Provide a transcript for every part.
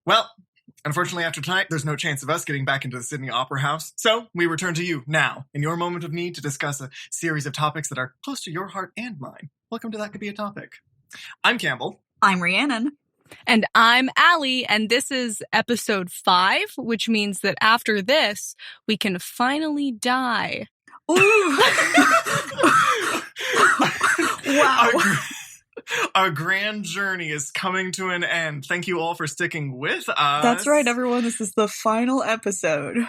Well, unfortunately, after tonight, there's no chance of us getting back into the Sydney Opera House. So we return to you now, in your moment of need, to discuss a series of topics that are close to your heart and mine. Welcome to That Could Be a Topic. I'm Campbell. I'm Rhiannon. And I'm Allie, and this is episode 5, which means that after this, we can finally die. Ooh! Wow. Our grand journey is coming to an end. Thank you all for sticking with us. That's right, everyone. This is the final episode.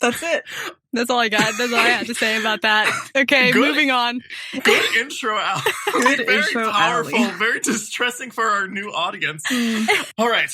That's it. That's all I got. That's all I had to say about that. Okay, moving on. Good intro, Allie. Good very intro, powerful, Allie. very distressing for our new audience. All right.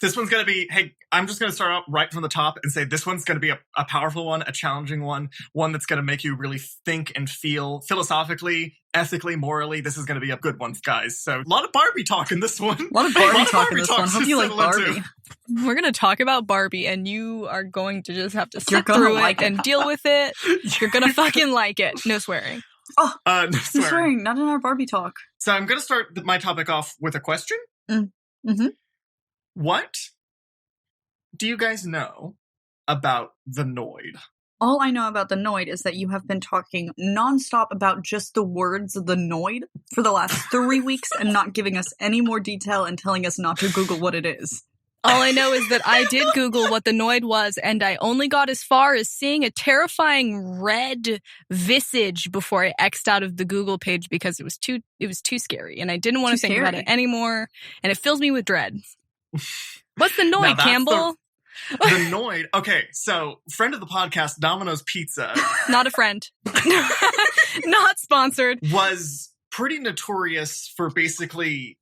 This one's going to be, hey, I'm just going to start out right from the top and say this one's going to be a powerful one, a challenging one that's going to make you really think and feel philosophically, ethically, morally. This is going to be a good one, guys. So a lot of Barbie talk in this one. A lot of Barbie talk in this one. Hope you like Barbie. We're going to talk about Barbie, and you are going to just have to sit gonna through like it and deal with it. You're going to fucking like it. No swearing. Oh, no no swearing. Not in our Barbie talk. So I'm going to start my topic off with a question. Mm-hmm. What do you guys know about the Noid? All I know about the Noid is that you have been talking nonstop about just the words the Noid for the last 3 weeks and not giving us any more detail and telling us not to Google what it is. All I know is that I did Google what the Noid was, and I only got as far as seeing a terrifying red visage before I X'd out of the Google page because it was too scary, and I didn't want to think about it anymore, and it fills me with dread. What's the Noid, Campbell? The Noid. Okay, so friend of the podcast, Domino's Pizza. Not a friend. Not sponsored. Was pretty notorious for basically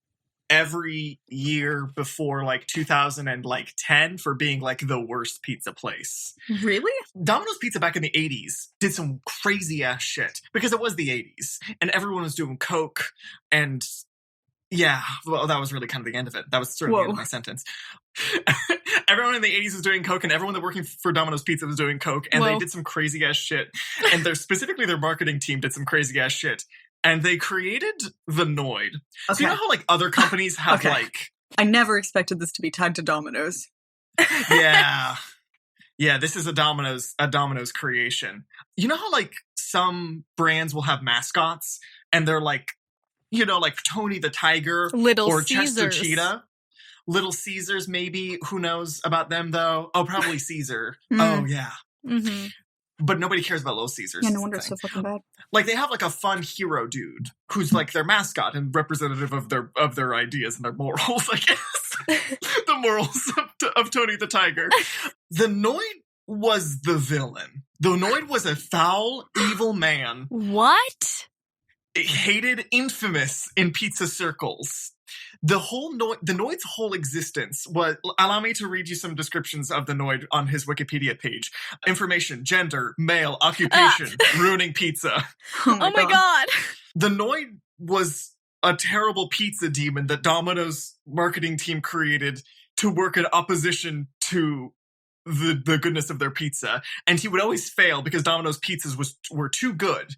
every year before like 2010 for being like the worst pizza place. Really? Domino's Pizza back in the 80s did some crazy ass shit because it was the 80s and everyone was doing coke and yeah, well, that was really kind of the end of it. That was sort of the end of my sentence. Everyone in the 80s was doing coke and everyone that working for Domino's Pizza was doing coke and they did some crazy ass shit. And specifically their marketing team did some crazy ass shit. And they created the Noid. So you know how like other companies have like... I never expected this to be tied to Domino's. Yeah. Yeah, this is a Domino's creation. You know how like some brands will have mascots and they're like, you know, like Tony the Tiger or Chester Cheetah. Little Caesars, maybe. Who knows about them, though? Oh, probably Caesar. Oh, yeah. Mm-hmm. But nobody cares about Little Caesars. Yeah, no wonder it's so fucking bad. Like, they have, like, a fun hero dude who's, like, their mascot and representative of their ideas and their morals, I guess. The morals of Tony the Tiger. The Noid was the villain. The Noid was a foul, evil man. What? Hated, infamous in pizza circles. The Noid's whole existence was... Allow me to read you some descriptions of the Noid on his Wikipedia page. Information, gender, male, occupation, ruining pizza. Oh my god. The Noid was a terrible pizza demon that Domino's marketing team created to work in opposition to the goodness of their pizza. And he would always fail because Domino's pizzas were too good.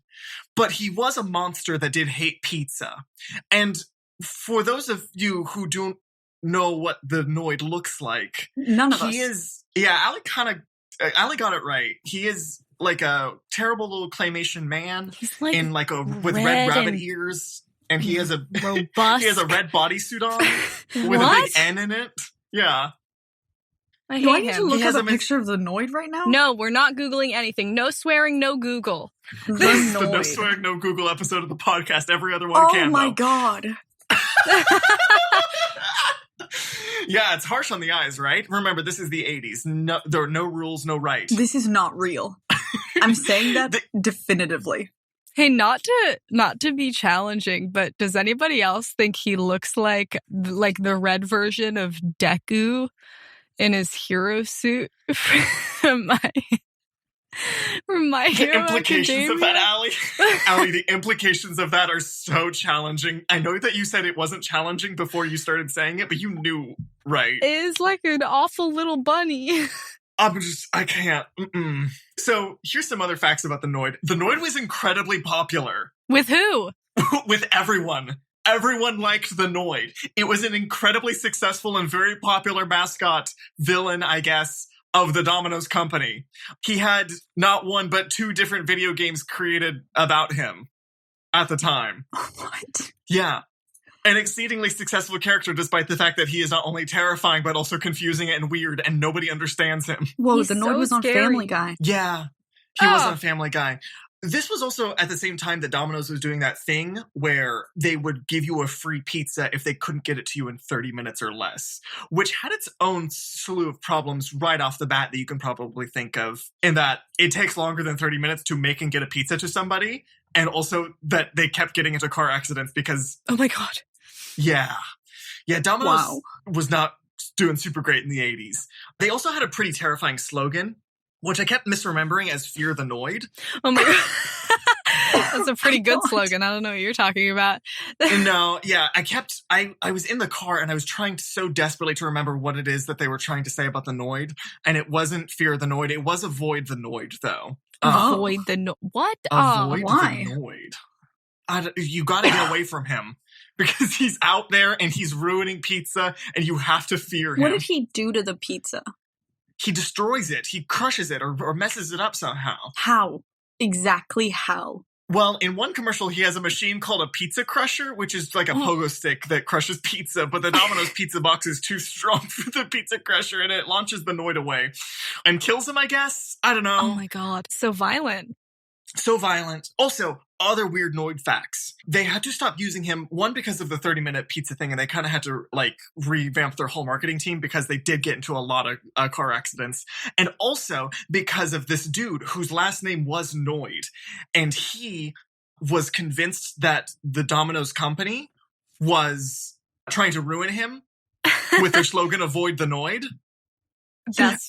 But he was a monster that did hate pizza. And for those of you who don't know what the Noid looks like, none of us. He is, yeah, Allie got it right. He is like a terrible little claymation man He's like in like with red rabbit ears, and he has a robust. He has a red bodysuit on with a big N in it. Yeah. I Do I hate need him. to look up a picture of the Noid right now? No, we're not Googling anything. No swearing, no Google. This is the No Swearing, No Google episode of the podcast. Every other one can, Oh my though. god. Yeah, it's harsh on the eyes, right? Remember, this is the 80s. No, there are no rules, no right. This is not real. I'm saying that definitively. Hey, not to be challenging, but does anybody else think he looks like the red version of Deku in his hero suit from my The Hero implications Academia? of that, Allie. Allie, the implications of that are so challenging. I know that you said it wasn't challenging before you started saying it, but you knew, right? It is like an awful little bunny. I can't. Mm-mm. So here's some other facts about the Noid. The Noid was incredibly popular. With who? With everyone. everyone liked the Noid. It was an incredibly successful and very popular mascot villain, I guess, of the Domino's company. He had not one, but 2 different video games created about him at the time. What? Yeah. An exceedingly successful character, despite the fact that he is not only terrifying, but also confusing and weird, and nobody understands him. Whoa, He's the Noid so was on scary. Family Guy. Yeah. He was on Family Guy. This was also at the same time that Domino's was doing that thing where they would give you a free pizza if they couldn't get it to you in 30 minutes or less, which had its own slew of problems right off the bat that you can probably think of, in that it takes longer than 30 minutes to make and get a pizza to somebody, and also that they kept getting into car accidents because... Oh my God. Yeah, Domino's was not doing super great in the 80s. They also had a pretty terrifying slogan, which I kept misremembering as Fear the Noid. Oh my God. That's a pretty good slogan. I don't know what you're talking about. No, yeah, I was in the car and I was trying so desperately to remember what it is that they were trying to say about the Noid. And it wasn't Fear the Noid. It was Avoid the Noid, though. Avoid the Noid. What? Avoid why? the Noid. You gotta get away from him. Because he's out there and he's ruining pizza and you have to fear him. What did he do to the pizza? He destroys it. He crushes it or messes it up somehow. How? Exactly how? Well, in one commercial, he has a machine called a pizza crusher, which is like a pogo stick that crushes pizza, but the Domino's pizza box is too strong for the pizza crusher and it launches the Noid away and kills him, I guess. I don't know. Oh my God. So violent. So violent. Also, other weird Noid facts. They had to stop using him, one, because of the 30-minute pizza thing, and they kind of had to, revamp their whole marketing team because they did get into a lot of car accidents. And also because of this dude whose last name was Noid. And he was convinced that the Domino's company was trying to ruin him with their slogan, Avoid the Noid. That's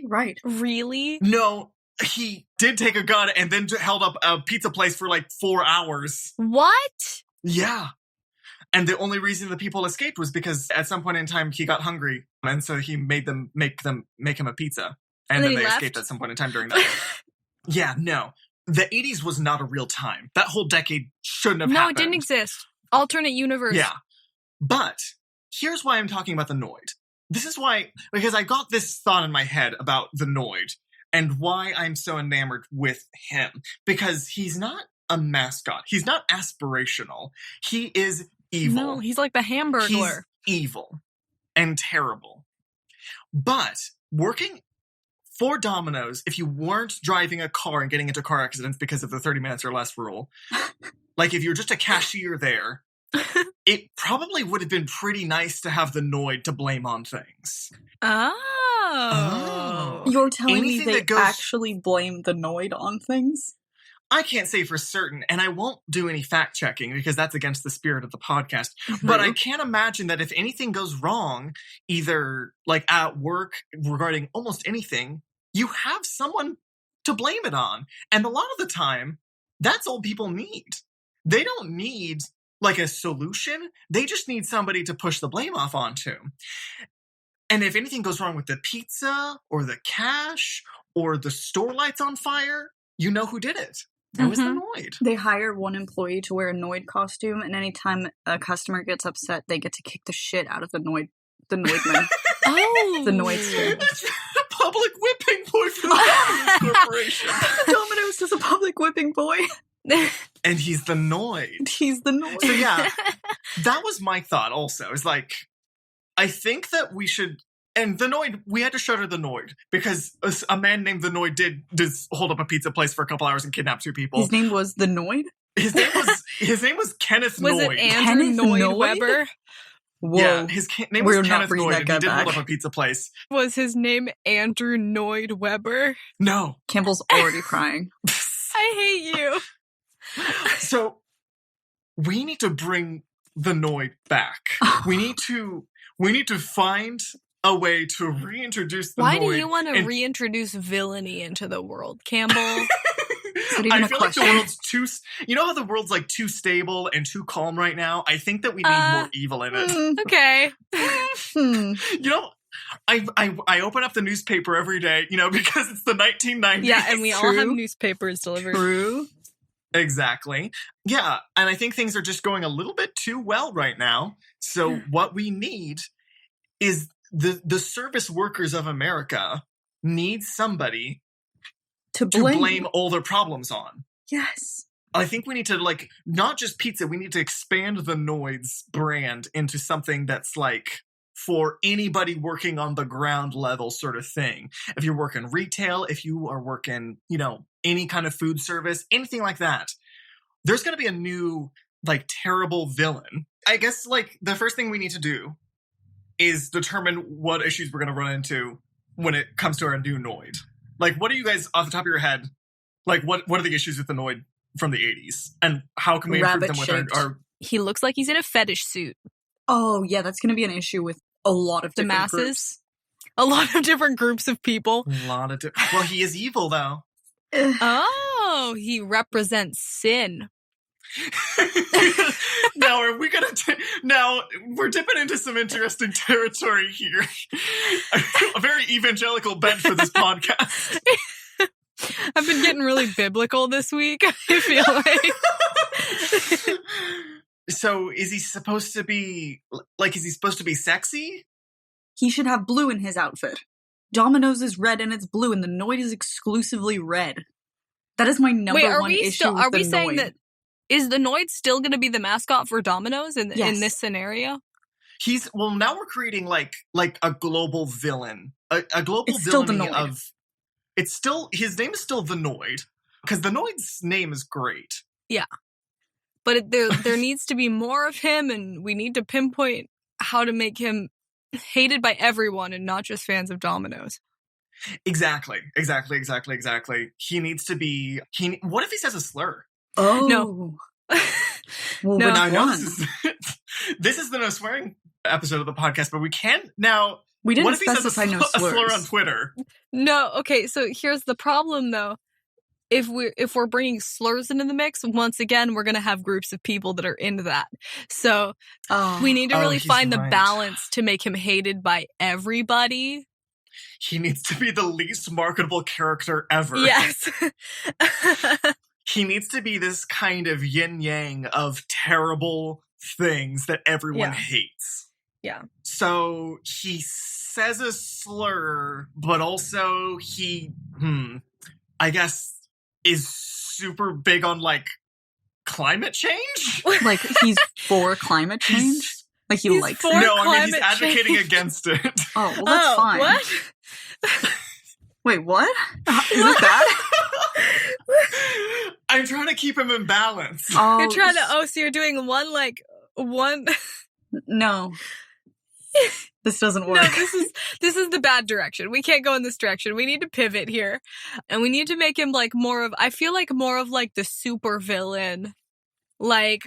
right. Really? No. He did take a gun and then held up a pizza place for 4 hours. What? Yeah. And the only reason the people escaped was because at some point in time he got hungry. And so he made them make him a pizza. And then they escaped at some point in time during that. Yeah, no. The 80s was not a real time. That whole decade shouldn't have happened. No, it didn't exist. Alternate universe. Yeah. But here's why I'm talking about the Noid. This is why, because I got this thought in my head about the Noid. And why I'm so enamored with him. Because he's not a mascot. He's not aspirational. He is evil. No, he's like the Hamburglar. He's evil and terrible. But working for Domino's, if you weren't driving a car and getting into car accidents because of the 30 minutes or less rule, if you're just a cashier there, it probably would have been pretty nice to have the Noid to blame on things. Oh. You're telling Anything me they that goes- actually blame the Noid on things? I can't say for certain, and I won't do any fact checking because that's against the spirit of the podcast. Mm-hmm. But I can't imagine that if anything goes wrong, either at work regarding almost anything, you have someone to blame it on. And a lot of the time, that's all people need. They don't need a solution. They just need somebody to push the blame off onto. And if anything goes wrong with the pizza or the cash or the store lights on fire, you know who did it. It was the Noid. They hire one employee to wear a Noid costume, and anytime a customer gets upset, they get to kick the shit out of the Noidman. Oh. The Noidster. It's a public whipping boy for the Domino's Corporation. Domino's is a public whipping boy. And he's the Noid. He's the Noid. So yeah, that was my thought also. It's I think that we should, and the Noid, we had to shutter the Noid because a man named the Noid did hold up a pizza place for a couple hours and kidnap 2 people. His name was the Noid? His name was Kenneth Was Noid. it Andrew Kenneth Noid Noid? Weber? Whoa. Yeah, his name We're was not Kenneth bringing Noid, that and guy he did hold back. up a pizza place. Was his name Andrew Noid Weber? No. Campbell's already crying. I hate you. So, we need to bring the Noid back. We need to find a way to reintroduce the Why Noid. do you want to and- reintroduce villainy into the world, Campbell? Not even I a feel like the question. world's too. You know how the world's too stable and too calm right now. I think that we need more evil in it. Okay. Hmm. You know, I open up the newspaper every day. Because it's the 1990s. Yeah, and we all have True. newspapers delivered. True. Exactly. Yeah, and I think things are just going a little bit too well right now. So what we need is the service workers of America need somebody To to blame all their problems on. Yes. I think we need to, like, not just pizza, we need to expand the Noids brand into something that's, like, for anybody working on the ground level sort of thing. If you're working retail, if you are working, you know, any kind of food service, anything like that, there's going to be a new, like, terrible villain. I guess, like, the first thing we need to do is determine what issues we're going to run into when it comes to our new Noid. Like, what are you guys, off the top of your head, like, what are the issues with the Noid from the 80s? And how can we improve them with our... He looks like he's in a fetish suit. Oh, yeah, that's going to be an issue with a lot of The different masses? groups. A lot of different groups of people. A lot of well, he is evil, though. Oh, he represents sin. Now, are we gonna... Now, we're dipping into some interesting territory here. A very evangelical bent for this podcast. I've been getting really biblical this week, I feel like. So, is he supposed to be... Like, is he supposed to be sexy? He should have blue in his outfit. Domino's is red and it's blue, and the Noid is exclusively red. That is my number one issue with are the we saying Noid. that... Is the Noid still going to be the mascot for Domino's in this scenario? Well, now we're creating like a global villain, a global It's still the villainy Noid. of. It's still his name is still the Noid because the Noid's name is great. Yeah, but there needs to be more of him, and we need to pinpoint how to make him hated by everyone and not just fans of Domino's. Exactly. He needs to be. What if he says a slur? Oh. No. Well, No. which Now, I know one? this is the no swearing episode of the podcast, but we can't now. We didn't What if he says specify no a slur slurs. on Twitter? No, okay, so here's the problem though. If we're bringing slurs into the mix, once again, we're going to have groups of people that are into that. So we need to really he's find the right. balance to make him hated by everybody. He needs to be the least marketable character ever. Yes. He needs to be this kind of yin-yang of terrible things that everyone hates. Yeah. So he says a slur, but also he, I guess, is super big on, like, climate change? Like, he's for climate change? Like, he He's likes for it? No, I mean, he's climate advocating change. against it. Oh, well, that's fine. What? Wait, what? Is it that? I'm trying to keep him in balance. Oh, You're trying to, so you're doing one. No. This doesn't work. No, this is the bad direction. We can't go in this direction. We need to pivot here. And we need to make him like more of the super villain. Like,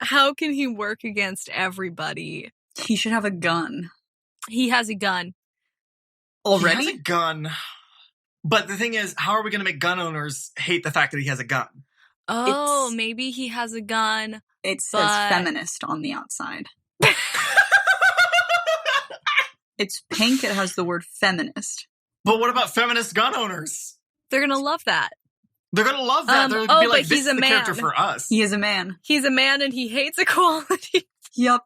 how can he work against everybody? He should have a gun. He has a gun. Already? He has a gun. But the thing is, how are we going to make gun owners hate the fact that he has a gun? Oh, maybe he has a gun. It says feminist on the outside. It's pink. It has the word feminist. But what about feminist gun owners? They're going to love that. They're going to love that. They're going to be like, but this he's is a the man. character for us. He is a man. He's a man and he hates equality. Yep.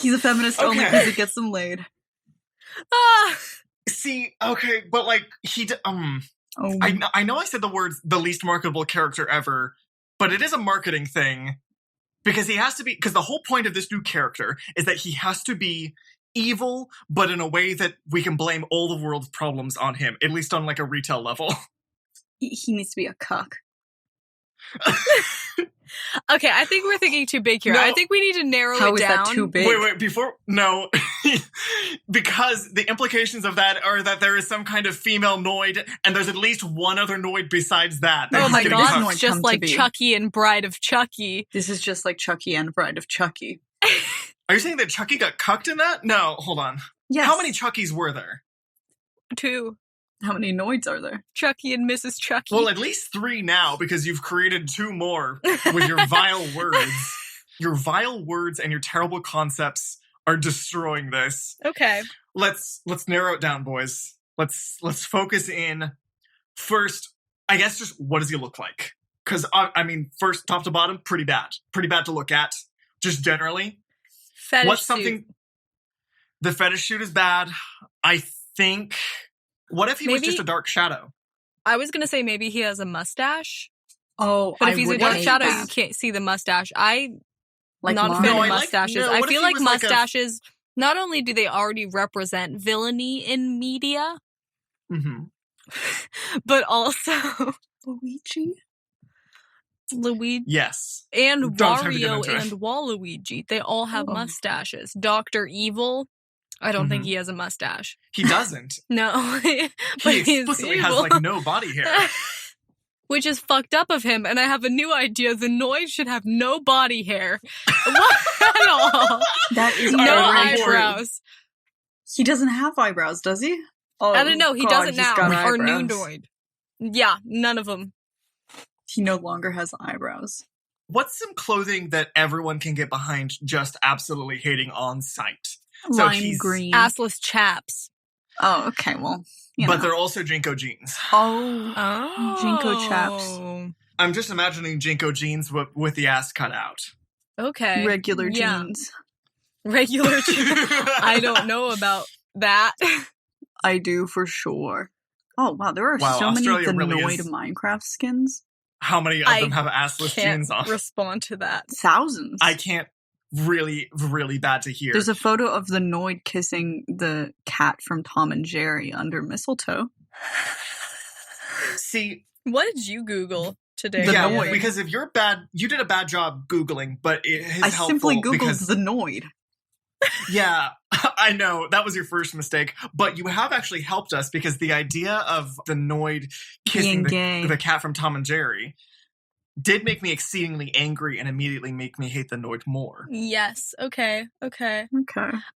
He's a feminist only Okay. because he gets them laid. See, okay, but like, Oh. I know I said the words, the least marketable character ever, but it is a marketing thing. Because he has to be, because the whole point of this new character is that he has to be evil, but in a way that we can blame all the world's problems on him, at least on like a retail level. He needs to be a cuck. Okay, I think we're thinking too big here. No. I think we need to narrow How it is down. that too big? Wait, no. Because the implications of that are that there is some kind of female Noid, and there's at least one other Noid besides that. Oh he's my getting god, cucked. Noid it's just come to like be. Chucky and Bride of Chucky. This is just like Chucky and Bride of Chucky. Are you saying that Chucky got cucked in that? No, hold on. Yes. How many Chuckies were there? 2. How many Noids are there? Chucky and Mrs. Chucky. Well, at least 3 now, because you've created 2 more with your vile words. Your vile words and your terrible concepts are destroying this. Okay. Let's narrow it down, boys. Let's focus in. First, I guess just what does he look like? Because, I mean, first, top to bottom, pretty bad. Pretty bad to look at, just generally. Fetish What's suit. something... The fetish suit is bad. I think... What if he was just a dark shadow? I was going to say maybe he has a mustache. Oh, But if he's a dark hate shadow, that. you can't see the mustache. I Like not a mine? fan No, of I like- mustaches. no, I what if feel he like was like a- mustaches, not only do they already represent villainy in media, Mm-hmm. but also Luigi? Luigi Yes. and Don't have to get Wario into it. and Waluigi. They all have Oh. mustaches. Dr. Evil, I don't think Mhm. he has a mustache. He doesn't. No. but He he's explicitly has, evil. like, no body hair. Which is fucked up of him, and I have a new idea. The Noid should have no body hair. At all. That is No already true. eyebrows. He doesn't have eyebrows, does he? Oh, I don't know. He God, doesn't he's now. got Our new eyebrows. Noid. Yeah, none of them. He no longer has eyebrows. What's some clothing that everyone can get behind just absolutely hating on sight? So Lime he's- green. Assless chaps. Oh, okay. Well, you But know. they're also Jinko jeans. Oh, Oh. Jinko chaps. I'm just imagining Jinko jeans with the ass cut out. Okay. regular Yeah. jeans. Regular jeans. I don't know about that. I do for sure. Oh wow, there are Wow, so many Australia Noid really is- Minecraft skins. How many of I them have assless Can't jeans on? respond to that. Thousands. I can't. Really, really bad to hear. There's a photo of the Noid kissing the cat from Tom and Jerry under mistletoe. See, What did you Google today? The yeah, Noid. because if you're bad, you did a bad job Googling, but it is I helpful simply googled because the Noid. yeah, I know that was your first mistake, but you have actually helped us because the idea of the Noid kissing Being gay. the cat from Tom and Jerry did make me exceedingly angry and immediately make me hate the Noid more. Yes. Okay. Okay.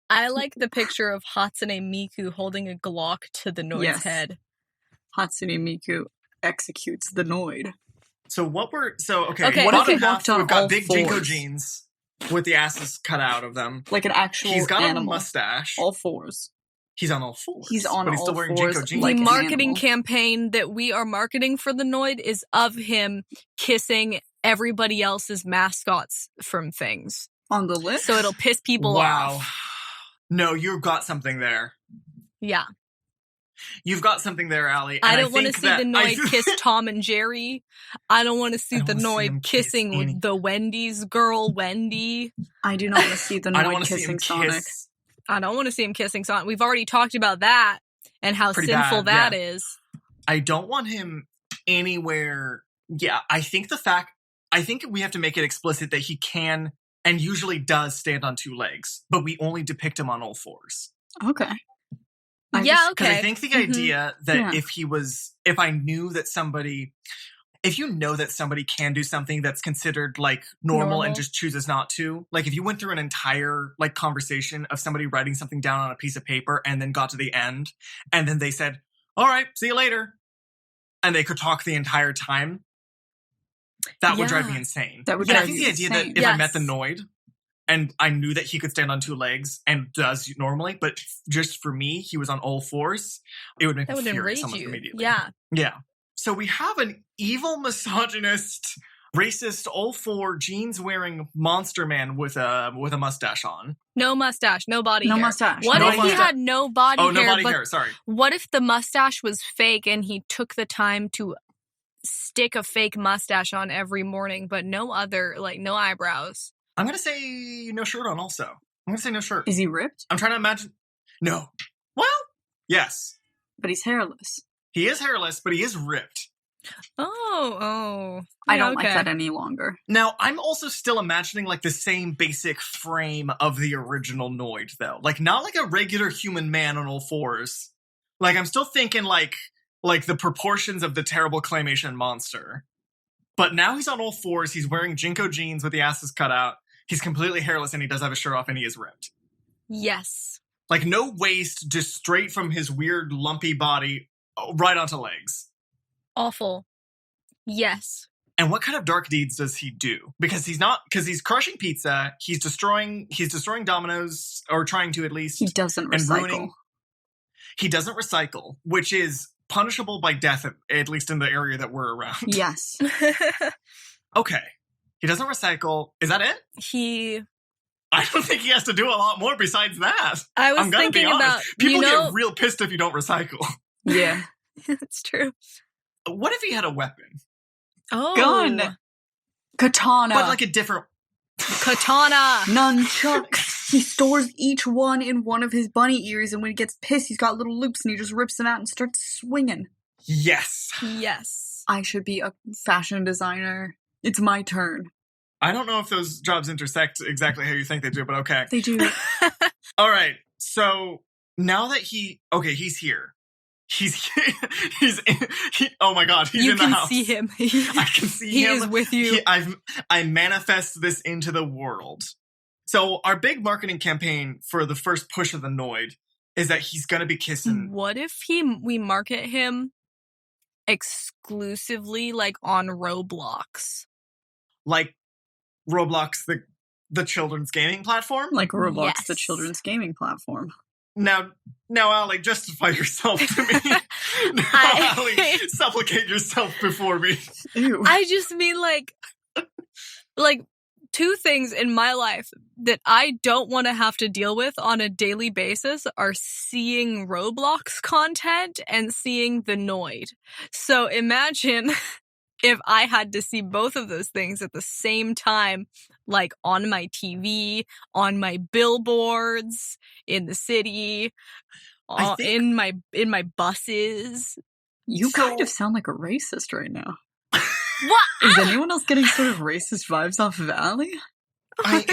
I like the picture of Hatsune Miku holding a Glock to the Noid's Yes. head. Hatsune Miku executes the Noid. So what we're Okay, what okay. bottom He walked half on we've got all big Jinko fours. jeans with the asses cut out of them. Like an actual He's got animal. a mustache. All fours. He's on all fours. He's on but he's still all wearing fours, Jinko jeans. like the an marketing animal. campaign that we are marketing for the Noid is of him kissing everybody else's mascots from things. On the list? So it'll piss people Wow. off. No, you've got something there. Yeah. You've got something there, Allie. And I don't want to think see that the Noid kiss Tom and Jerry. I don't want to see I don't the wanna see him Noid kiss kissing any- with the Wendy's girl, Wendy. I do not want to see the I don't Noid want to see kissing him Sonic. kiss. I don't want to see him kissing Sonic. We've already talked about that and how Pretty sinful bad, that is. I don't want him anywhere. Yeah, I think we have to make it explicit that he can and usually does stand on two legs, but we only depict him on all fours. Okay. Yeah, Because I okay. think the Mhm. idea that Yeah. if I knew that somebody, if you know that somebody can do something that's considered like normal and Normal. just chooses not to, like if you went through an entire like conversation of somebody writing something down on a piece of paper and then got to the end and then they said, all right, see you later. And they could talk the entire time. That would drive me Yeah. insane. That would And I drive think you the idea insane. that if I met the Yes. Noid and I knew that he could stand on two legs and does normally, but just for me, he was on all fours, it would make That me would furious enrage almost you. immediately. Yeah. Yeah. So we have an evil, misogynist, racist, all four jeans wearing monster man with a mustache on. No mustache, no body No hair. mustache. What No if he mustache. had no body Oh, hair? no body but hair. Sorry. what if the mustache was fake and he took the time to stick a fake mustache on every morning, but no other, like no eyebrows? I'm gonna say no shirt on. Also, I'm gonna say no shirt. Is he ripped? I'm trying to imagine. No. Well, yes. But he's hairless. He is hairless, but he is ripped. Oh. I Yeah, don't okay. like that any longer. Now, I'm also still imagining like the same basic frame of the original Noid, though. Like not like a regular human man on all fours. Like I'm still thinking like the proportions of the terrible claymation monster. But now he's on all fours. He's wearing Jinko jeans with the asses cut out. He's completely hairless and he does have his shirt off and he is ripped. Yes. Like no waist, just straight from his weird lumpy body right onto legs. Awful. Yes. And what kind of dark deeds does he do? Because he's crushing pizza, he's destroying Domino's, or trying to at least. He doesn't and recycle. ruining. He doesn't recycle, which is punishable by death, at least in the area that we're around. Yes. Okay. He doesn't recycle. Is that it? I don't think he has to do a lot more besides that. I was I'm gonna thinking be honest. about, People get real pissed if you don't recycle. Yeah. It's true. What if he had a weapon? Oh. Gun. Katana. But like a different... Katana. Nunchucks. He stores each one in one of his bunny ears, and when he gets pissed, he's got little loops, and he just rips them out and starts swinging. Yes. Yes. I should be a fashion designer. It's my turn. I don't know if those jobs intersect exactly how you think they do, but okay. They do. All right. So now that he's here. Oh my God, he's in the house. You can see him. I can see he him. He is with you. I manifest this into the world. So our big marketing campaign for the first push of the Noid is that he's going to be kissing. What if we market him exclusively like on Roblox? Like Roblox, the children's gaming platform? Like Roblox, Yes. the children's gaming platform. Now, Allie, justify yourself to me. Allie, supplicate yourself before me. Ew. I just mean like two things in my life that I don't want to have to deal with on a daily basis are seeing Roblox content and seeing the Noid. So imagine if I had to see both of those things at the same time, like on my TV, on my billboards, in the city, in my buses. You kind of sound like a racist right now. What? Is anyone else getting sort of racist vibes off of Allie? I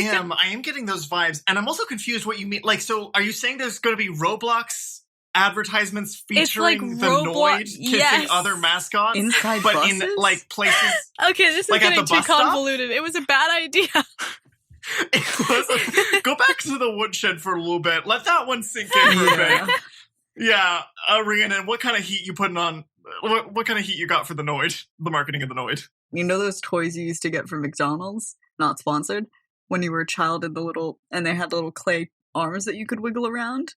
am getting those vibes. And I'm also confused what you mean. Like, so are you saying there's going to be Roblox advertisements featuring the Noid kissing other mascots? Inside but buses? in, like, places... Okay, this is like getting at the too bus stop? convoluted. It was a bad idea. Go back to the woodshed for a little bit. Let that one sink in for a bit. Yeah, Rhiannon, what kind of heat you putting on? What kind of heat you got for the Noid? The marketing of the Noid? You know those toys you used to get from McDonald's? Not sponsored. When you were a child and they had little clay arms that you could wiggle around?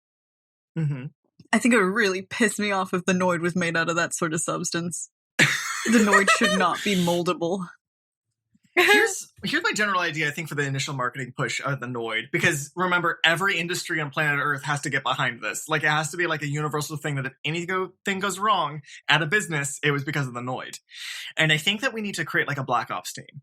Mm-hmm. I think it would really piss me off if the Noid was made out of that sort of substance. The Noid should not be moldable. Here's my general idea, I think, for the initial marketing push of the Noid. Because remember, every industry on planet Earth has to get behind this. Like, it has to be like a universal thing that if anything goes wrong at a business, it was because of the Noid. And I think that we need to create like a Black Ops team.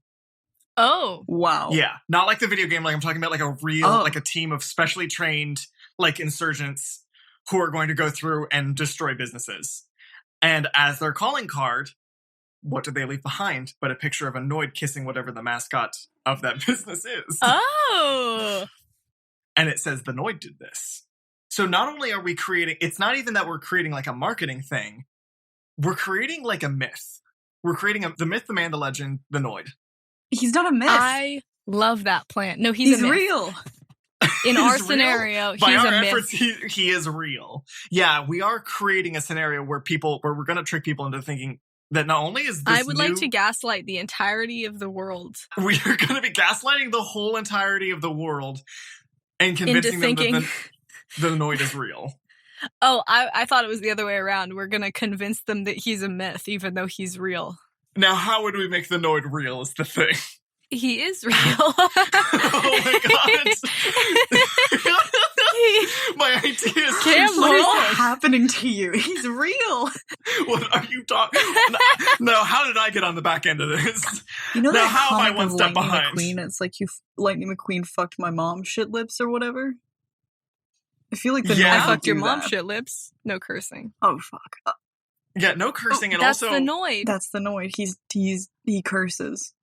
Oh. Wow. Yeah. Not like the video game, like I'm talking about like a real, like a team of specially trained, like insurgents who are going to go through and destroy businesses. And as their calling card, what do they leave behind but a picture of a Noid kissing whatever the mascot of that business is? Oh. And it says the Noid did this. So not only are we creating, it's not even that we're creating like a marketing thing. We're creating like a myth. We're creating the myth, the man, the legend, the Noid. He's not a myth. I love that plan. No, he's a myth. real. In our scenario, By he's our a myth. efforts, he is real. Yeah, we are creating a scenario where we're going to trick people into thinking that not only is this I would like to gaslight the entirety of the world. We are going to be gaslighting the whole entirety of the world and convincing them that the Noid is real. Oh, I thought it was the other way around. We're going to convince them that he's a myth, even though he's real. Now, how would we make the Noid real is the thing. He is real. Oh my god. My idea is Campbell. What is happening to you? He's real. What are you talking? No, how did I get on the back end of this? You know now, that how am I comic one of step Lightning behind? McQueen? It's like Lightning McQueen fucked my mom shit lips or whatever. I feel like the Yeah. I Noid fucked would your do mom that. shit lips. No cursing. Oh fuck. Yeah, no cursing, and That's also the Noid. That's the Noid. He curses.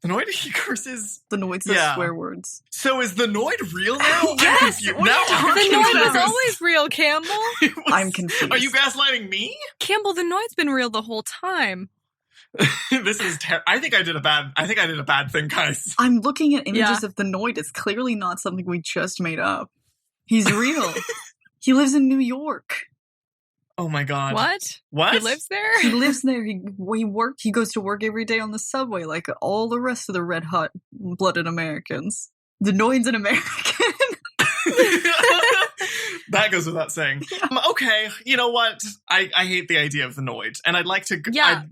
the Noid. He curses. The Noid says Yeah. swear words. So is the Noid real now? Yes! I'm confused. What are Now you I'm The talking Noid confused. was always real, Campbell. I'm confused. Are you gaslighting me? Campbell, the Noid's been real the whole time. This is I think I did a bad thing, guys. I'm looking at images Yeah. of the Noid. It's clearly not something we just made up. He's real. He lives in New York. Oh my god. What? What? He lives there? He lives there. He works. He goes to work every day on the subway, like all the rest of the red hot blooded Americans. The Noid's an American. That goes without saying. Okay, you know what? I hate the idea of the Noid, and I'd like to. Yeah.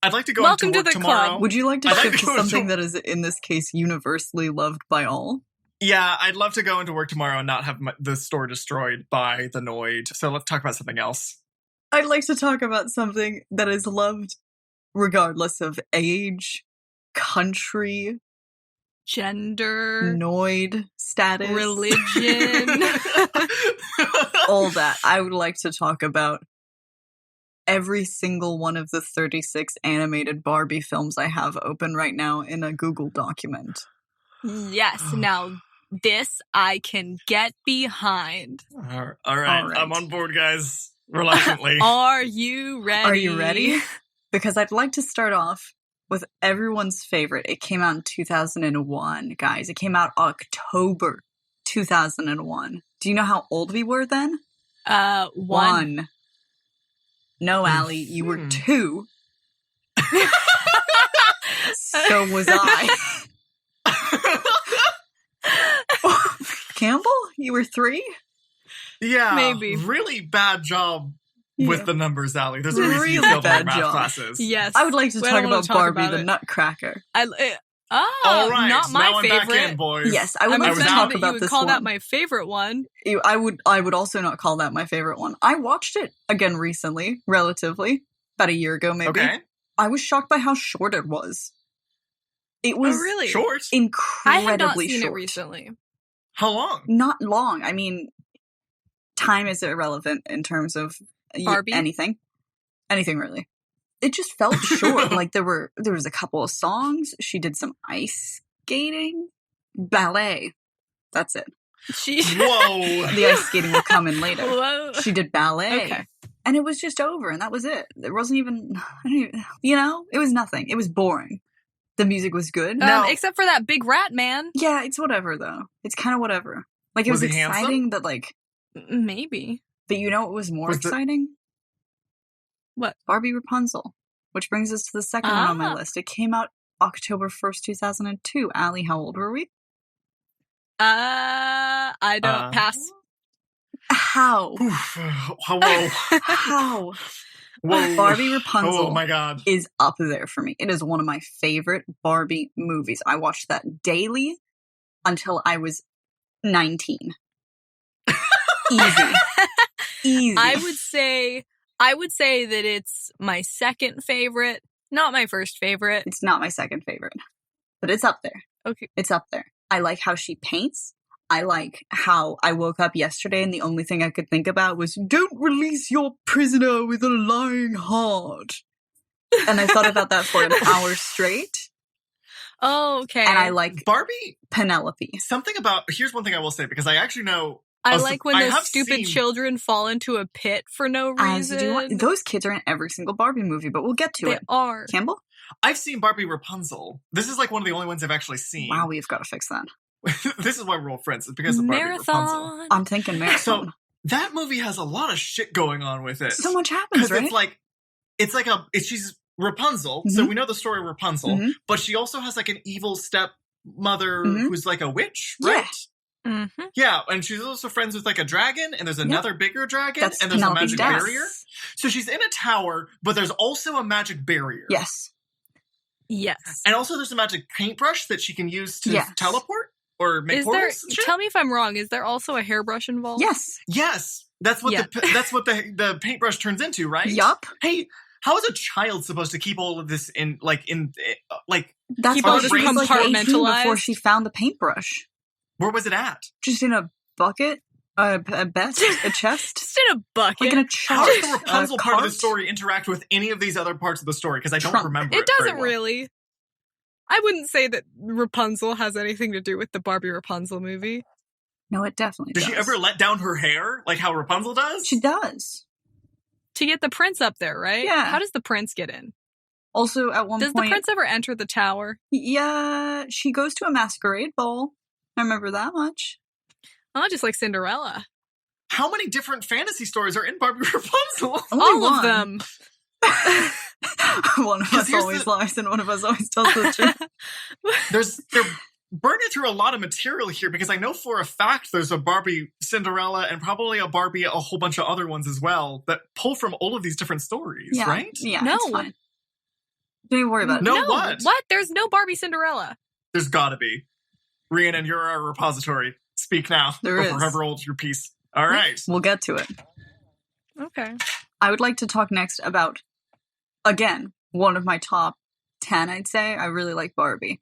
I'd like to go Welcome into to work the tomorrow. club. Would you like to I'd like shift to to go to- something that is, in this case, universally loved by all? Yeah, I'd love to go into work tomorrow and not have the store destroyed by the Noid. So let's talk about something else. I'd like to talk about something that is loved regardless of age, country, Gender, Noid status, religion. all that. I would like to talk about every single one of the 36 animated Barbie films I have open right now in a Google document. Yes. Now, this I can get behind. All right. All right. I'm on board, guys. Reluctantly. Are you ready? Are you ready? Because I'd like to start off with everyone's favorite. It came out in 2001, guys. It came out October 2001. Do you know how old we were then? One. No, Allie, you were 2. So was I. Campbell, you were 3? Yeah, Maybe. Really bad job Yeah. with the numbers, Allie. There's a reason Really you failed my bad math job. classes. Yes. I would like to We talk don't wanna about talk Barbie about the it. Nutcracker. All right, not so my now I'm back favorite. in, boys. Yes, I would I'm like was to offended talk that about you would this call one. that my favorite one. I would also not call that my favorite one. I watched it again recently, relatively, about a year ago maybe. Okay, I was shocked by how short it was. It was really? short. I incredibly have not seen short. it recently. How long? Not long. I mean, time is irrelevant in terms of Barbie? anything really. It just felt short. Like there was a couple of songs. She did some ice skating, ballet. That's it. Whoa. The ice skating will come in later. Whoa. She did ballet. Okay. And it was just over, and that was it. There wasn't even, it was nothing. It was boring. The music was good. No. Except for that big rat man. Yeah, it's whatever, though. It's kind of whatever. Like, it was Was he exciting, handsome? but like, Maybe. but you know what was more Was the- exciting? What? Barbie Rapunzel, which brings us to the second one on my Ah. list. It came out October 1st, 2002. Allie, how old were we? I don't pass. How? Oof. Whoa. How? Whoa. Barbie Rapunzel Oh my god. is up there for me. It is one of my favorite Barbie movies. I watched that daily until I was 19. Easy. Easy. I would say that it's my second favorite, not my first favorite. It's not my second favorite, but it's up there. Okay. It's up there. I like how she paints. I like how I woke up yesterday and the only thing I could think about was, don't release your prisoner with a lying heart. And I thought about that for an hour straight. Oh, okay. And I like Barbie, Penelope. here's one thing I will say, because I actually know. I Also, like when I those have stupid seen- children fall into a pit for no As reason. do I. Those kids are in every single Barbie movie, but we'll get to They it. are. Campbell? I've seen Barbie Rapunzel. This is like one of the only ones I've actually seen. Wow, we've got to fix that. This is why we're all friends. It's because of Barbie Rapunzel. Marathon. I'm thinking marathon. So that movie has a lot of shit going on with it. So much happens, Because right? she's Rapunzel, so Mhm. we know the story of Rapunzel, Mhm. but she also has like an evil stepmother Mhm. who's like a witch, Yeah. right? Mm-hmm. Yeah, and she's also friends with like a dragon, and there's another bigger dragon, That's and there's Penelope a magic Death. barrier. So she's in a tower, but there's also a magic barrier. Yes. Yes. And also there's a magic paintbrush that she can use to Yes. teleport or make Is there? portals and shit. Tell me if I'm wrong. Is there also a hairbrush involved? Yes. Yes, that's what Yeah. the paintbrush turns into, right? Yup. Hey, how is a child supposed to keep all of this in like That's Keep why all she this was like 18 before compartmentalized. she found the paintbrush. where was it at? Just in a bucket, a chest, Just in a bucket. like in a How chart. does the Rapunzel a part of the cart. story interact with any of these other parts of the story? Because I don't Trunk. remember. It very doesn't well. really. I wouldn't say that Rapunzel has anything to do with the Barbie Rapunzel movie. No, it definitely Does does. she ever let down her hair like how Rapunzel does? She does. To get the prince up there, right? Yeah. How does the prince get in? Also, at one Does point, the prince ever enter the tower? yeah, she goes to a masquerade ball. I remember that much. Oh, just like Cinderella. How many different fantasy stories are in Barbie Rapunzel? Only All one. of them. One of Because us here's always the- lies and one of us always tells the truth. They're burning through a lot of material here because I know for a fact there's a Barbie Cinderella and probably a Barbie, a whole bunch of other ones as well that pull from all of these different stories, Yeah, right? Yeah, No. it's fine. Don't even worry about it. No, what? What? There's no Barbie Cinderella. There's gotta be. Rhiannon, you're our repository. Speak now. There or is. forever hold your peace. All right. We'll get to it. Okay. I would like to talk next about, again, one of my top 10, I'd say. I really like Barbie.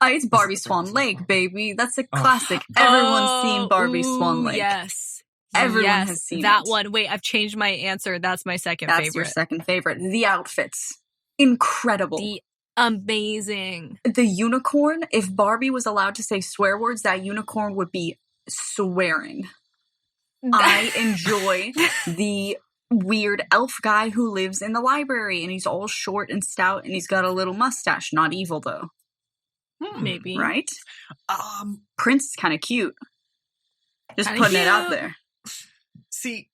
It's Barbie Swan Lake, baby. That's a classic. Everyone's seen Barbie Swan Lake. Yes. Everyone Yes, has seen that it. one. Wait, I've changed my answer. That's my second That's favorite. your second favorite. The outfits. Incredible. Amazing. The unicorn, if Barbie was allowed to say swear words, that unicorn would be swearing. I enjoy the weird elf guy who lives in the library, and he's all short and stout, and he's got a little mustache. Not evil, though. Maybe. Right? Prince is kind of cute. Just Kinda putting it out cute. there. See,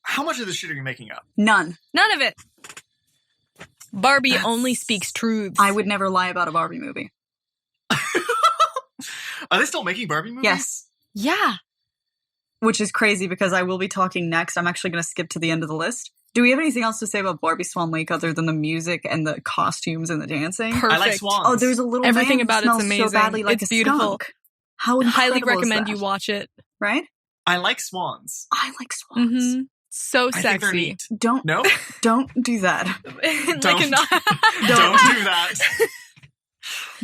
how much of this shit are you making up? None. None of it. Barbie only speaks truths. I would never lie about a Barbie movie. Are they still making Barbie movies? Yes. Yeah. Which is crazy because I will be talking next. I'm actually going to skip to the end of the list. Do we have anything else to say about Barbie Swan Lake other than the music and the costumes and the dancing? Perfect. I like swans. Oh, there's a little Everything man about who it's smells amazing. so badly like It's a beautiful. skunk. How Highly incredible is recommend that? you watch it. Right? I like swans. I like swans. Mm-hmm. So I think they're sexy. neat. Don't No? don't do that. Like Don't. a Don't do that.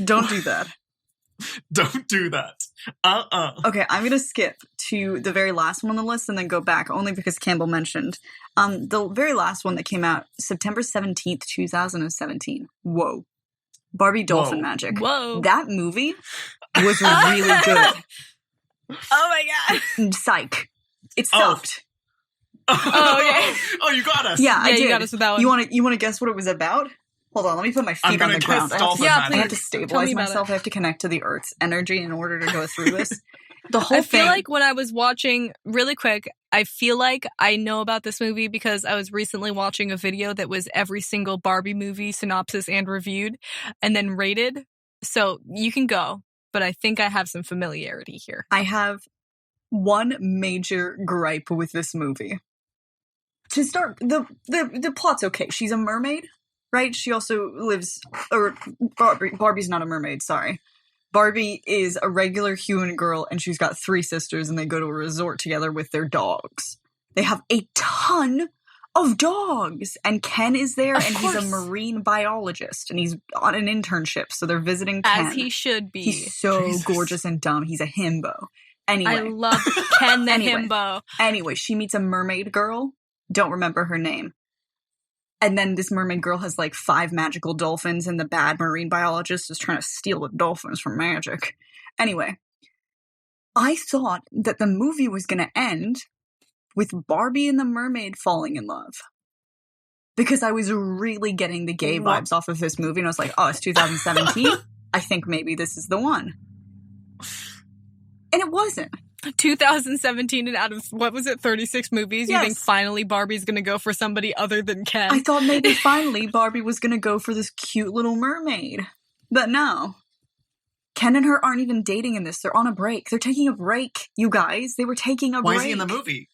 Don't do that. Don't do that. Okay, I'm gonna skip to the very last one on the list and then go back only because Campbell mentioned the very last one that came out September 17th, 2017. Whoa. Barbie Dolphin Whoa. Magic. Whoa. That movie was really good. Oh my god. Psych. It Oh. sucked. Oh, okay. Oh, you got us. Yeah, I Yeah, did. you got us with that one. You want to guess what it was about? Hold on, let me put my I'm feet on gonna the ground. guess I have, dolphin to, Yeah, magic. I have to Tell stabilize me about myself. I have to connect to the Earth's energy in order to go through this. The whole I feel thing. like when I was watching, really quick, I feel like I know about this movie because I was recently watching a video that was every single Barbie movie synopsis and reviewed and then rated. So you can go, but I think I have some familiarity here. I have one major gripe with this movie. To start, the plot's okay. She's a mermaid, right? She also lives, or Barbie's not a mermaid, sorry. Barbie is a regular human girl, and she's got 3 sisters, and they go to a resort together with their dogs. They have a ton of dogs, and Ken is there, Of and he's a course. marine biologist, and he's on an internship, so they're visiting Ken. As he should be. He's so Jesus. gorgeous and dumb. He's a himbo. Anyway. I love Ken the Anyway. himbo. Anyway, she meets a mermaid girl. Don't remember her name. And then this mermaid girl has like 5 magical dolphins, and the bad marine biologist is trying to steal the dolphins from magic. Anyway, I thought that the movie was going to end with Barbie and the mermaid falling in love. Because I was really getting the gay What? vibes off of this movie, and I was like, oh, it's 2017? I think maybe this is the one. And it wasn't. 2017, and out of, what was it, 36 movies, you think Yes. finally Barbie's going to go for somebody other than Ken? I thought maybe finally Barbie was going to go for this cute little mermaid. But no. Ken and her aren't even dating in this. They're on a break. They're taking a break, you guys. They were taking a Why break. is he in the movie?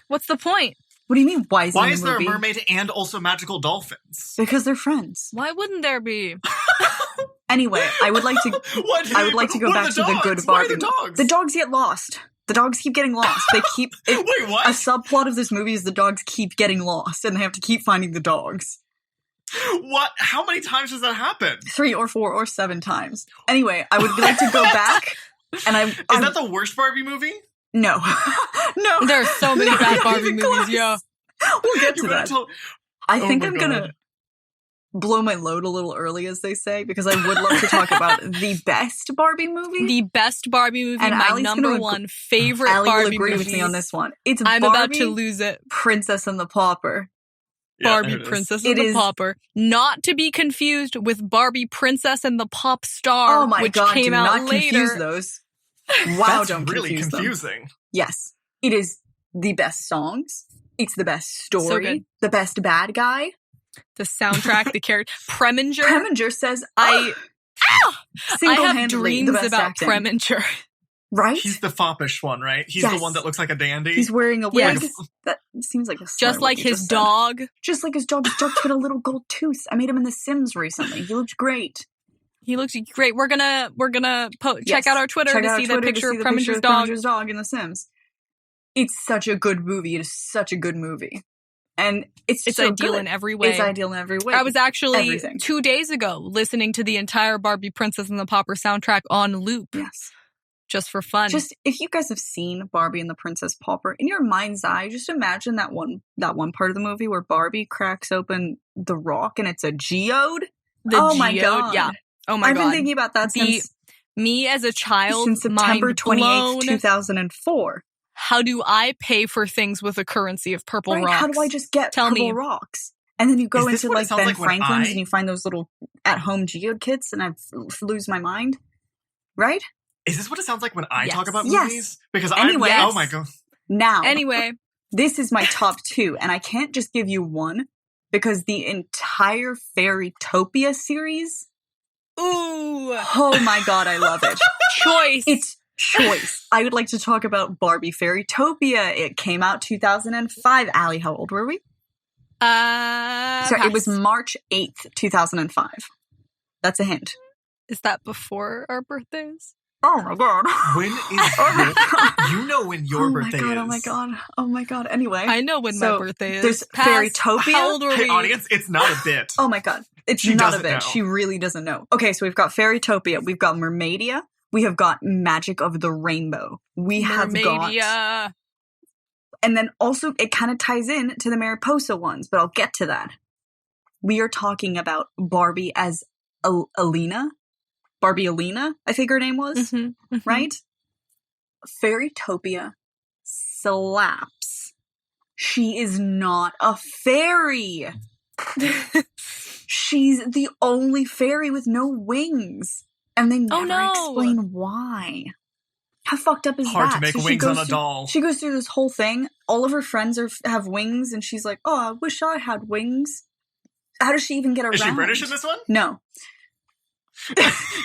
What's the point? What do you mean, why is he Why in is the there a movie? mermaid and also magical dolphins? Because they're friends. Why wouldn't there be? Anyway, I would like to go What are back to the dogs? good Why are Barbie. the dogs? The dogs get lost. The dogs keep getting lost. They keep... Wait, what? A subplot of this movie is the dogs keep getting lost, and they have to keep finding the dogs. What? How many times does that happen? 3 or 4 or 7 times. Anyway, I would like to go back, and Is that the worst Barbie movie? No. No. There are so many Not bad Barbie even movies, close. yo. We'll get You to better that. tell- I Oh think my I'm God. gonna blow my load a little early, as they say, because I would love to talk about the best Barbie movie. The best Barbie movie, And my Allie's number gonna one favorite Allie will Barbie agree movie. with me on this one. It's I'm Barbie, about to lose it. Princess and the Pauper. Yeah, Barbie there it is. Princess It and the is- Pauper. Not to be confused with Barbie Princess and the Pop Star, Oh my which god, came do out not later. confuse those. Wow, That's don't really confuse them. confusing. Yes. It is the best songs. It's the best story. good. The best bad guy. The soundtrack, the character. Preminger. Preminger says, I have single-handedly dreams the best about acting. Preminger. Right? He's the foppish one, right? He's the one that looks like a dandy. He's wearing a wig. Yes. That seems like a Just like his dog. Just like his dog. His dog's got a little gold tooth. I made him in The Sims recently. He looked great. He looks great. We're gonna check out our Twitter to see the picture of Preminger's dog in The Sims. It's such a good movie. It is such a good movie. And it's so ideal good. in every way. It's ideal in every way. I was actually 2 days ago listening to the entire Barbie Princess and the Pauper soundtrack on loop. Yes. Just for fun. Just, if you guys have seen Barbie and the Princess Pauper, in your mind's eye, just imagine that one part of the movie where Barbie cracks open the rock and it's a geode. My God. Yeah. Oh my God. I've been thinking about that since... Me as a child, since September 28th, 2004. How do I pay for things with a currency of purple rocks? How do I just get purple rocks? And then you go into like Ben Franklin's and you find those little at-home geode kits and I lose my mind. Right? Is this what it sounds like when I talk about movies? Because anyway, oh my God. Now, this is my top 2, and I can't just give you one because the entire Fairytopia series. Ooh. Oh my God, I love it. Choice. It's choice. I would like to talk about Barbie Fairytopia. It came out 2005. Allie, how old were we? It was March 8th, 2005. That's a hint. Is that before our birthdays? Oh my God. When is you know when your birthday is. Oh my God. Anyway. I know when my birthday is. There's Fairytopia. How old are we? Audience, it's not a bit. Oh my God. It's not a bit. Know. She really doesn't know. Okay, so we've got Fairytopia. We've got Mermaidia. We have got Magic of the Rainbow. We have got... And then also, it kind of ties in to the Mariposa ones, but I'll get to that. We are talking about Barbie as Alina. Barbie Alina, I think her name was, right? Fairytopia slaps. She is not a fairy. She's the only fairy with no wings. And they never explain why. How fucked up is Hard that? To make wings on a doll. She goes through this whole thing. All of her friends have wings, and she's like, oh, I wish I had wings. How does she even get around? Is she British in this one? No.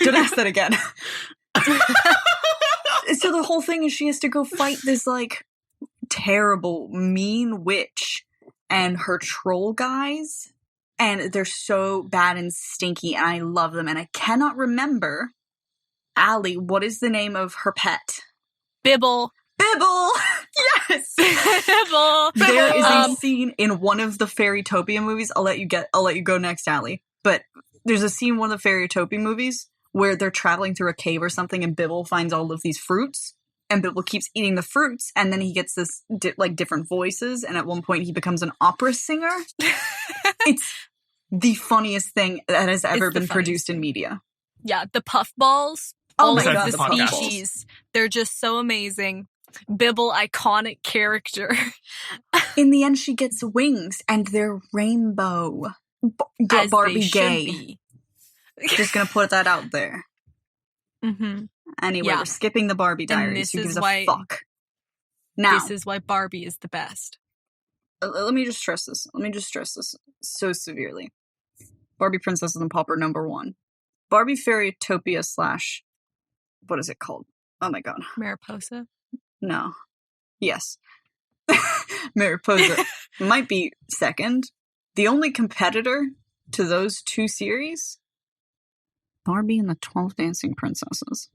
Don't ask that again. So the whole thing is she has to go fight this, like, terrible, mean witch and her troll guys. And they're so bad and stinky, and I love them. And I cannot remember, Allie, what is the name of her pet? Bibble. Bibble! Yes! Bibble! There is a scene in one of the Fairytopia movies. I'll let you go next, Allie. But there's a scene in one of the Fairytopia movies where they're traveling through a cave or something, and Bibble finds all of these fruits. And Bibble keeps eating the fruits, and then he gets this, different voices, and at one point he becomes an opera singer. It's the funniest thing that has ever been produced in media. Yeah, the puffballs. Oh my God, the species. They're just so amazing. Bibble, iconic character. In the end, she gets wings, and they're rainbow. Barbie gay. Just gonna put that out there. Mm-hmm. Anyway, we're skipping the Barbie diaries. Who gives a fuck? Now, this is why Barbie is the best. Let me just stress this. So severely. Barbie Princess and the Pauper #1. Barbie Fairytopia / what is it called? Oh my God. Mariposa? No. Yes. Mariposa might be second. The only competitor to those two series, Barbie and the 12 Dancing Princesses.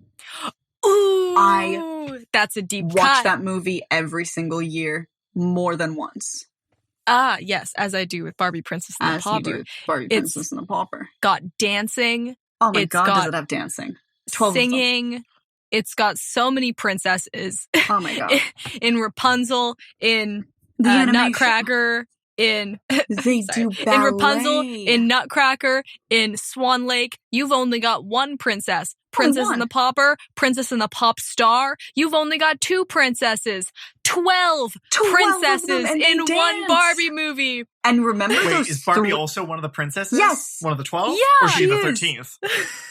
Ooh, that's a deep watch that movie every single year, more than once. Ah, yes, as I do with Barbie Princess and the Pauper. As you do with Barbie Princess and the Pauper. Got dancing. Oh my God, does it have dancing? 12 singing. It's got so many princesses. Oh my God. In Rapunzel, in Nutcracker, in they do ballet. In Rapunzel, in Nutcracker, in Swan Lake. You've only got one princess. Princess and the Pauper, Princess and the Pop Star. You've only got 2 princesses. 12 princesses in one Barbie movie. And remember those is Barbie also one of the princesses? Yes. One of the 12? Yeah. Or is she the 13th?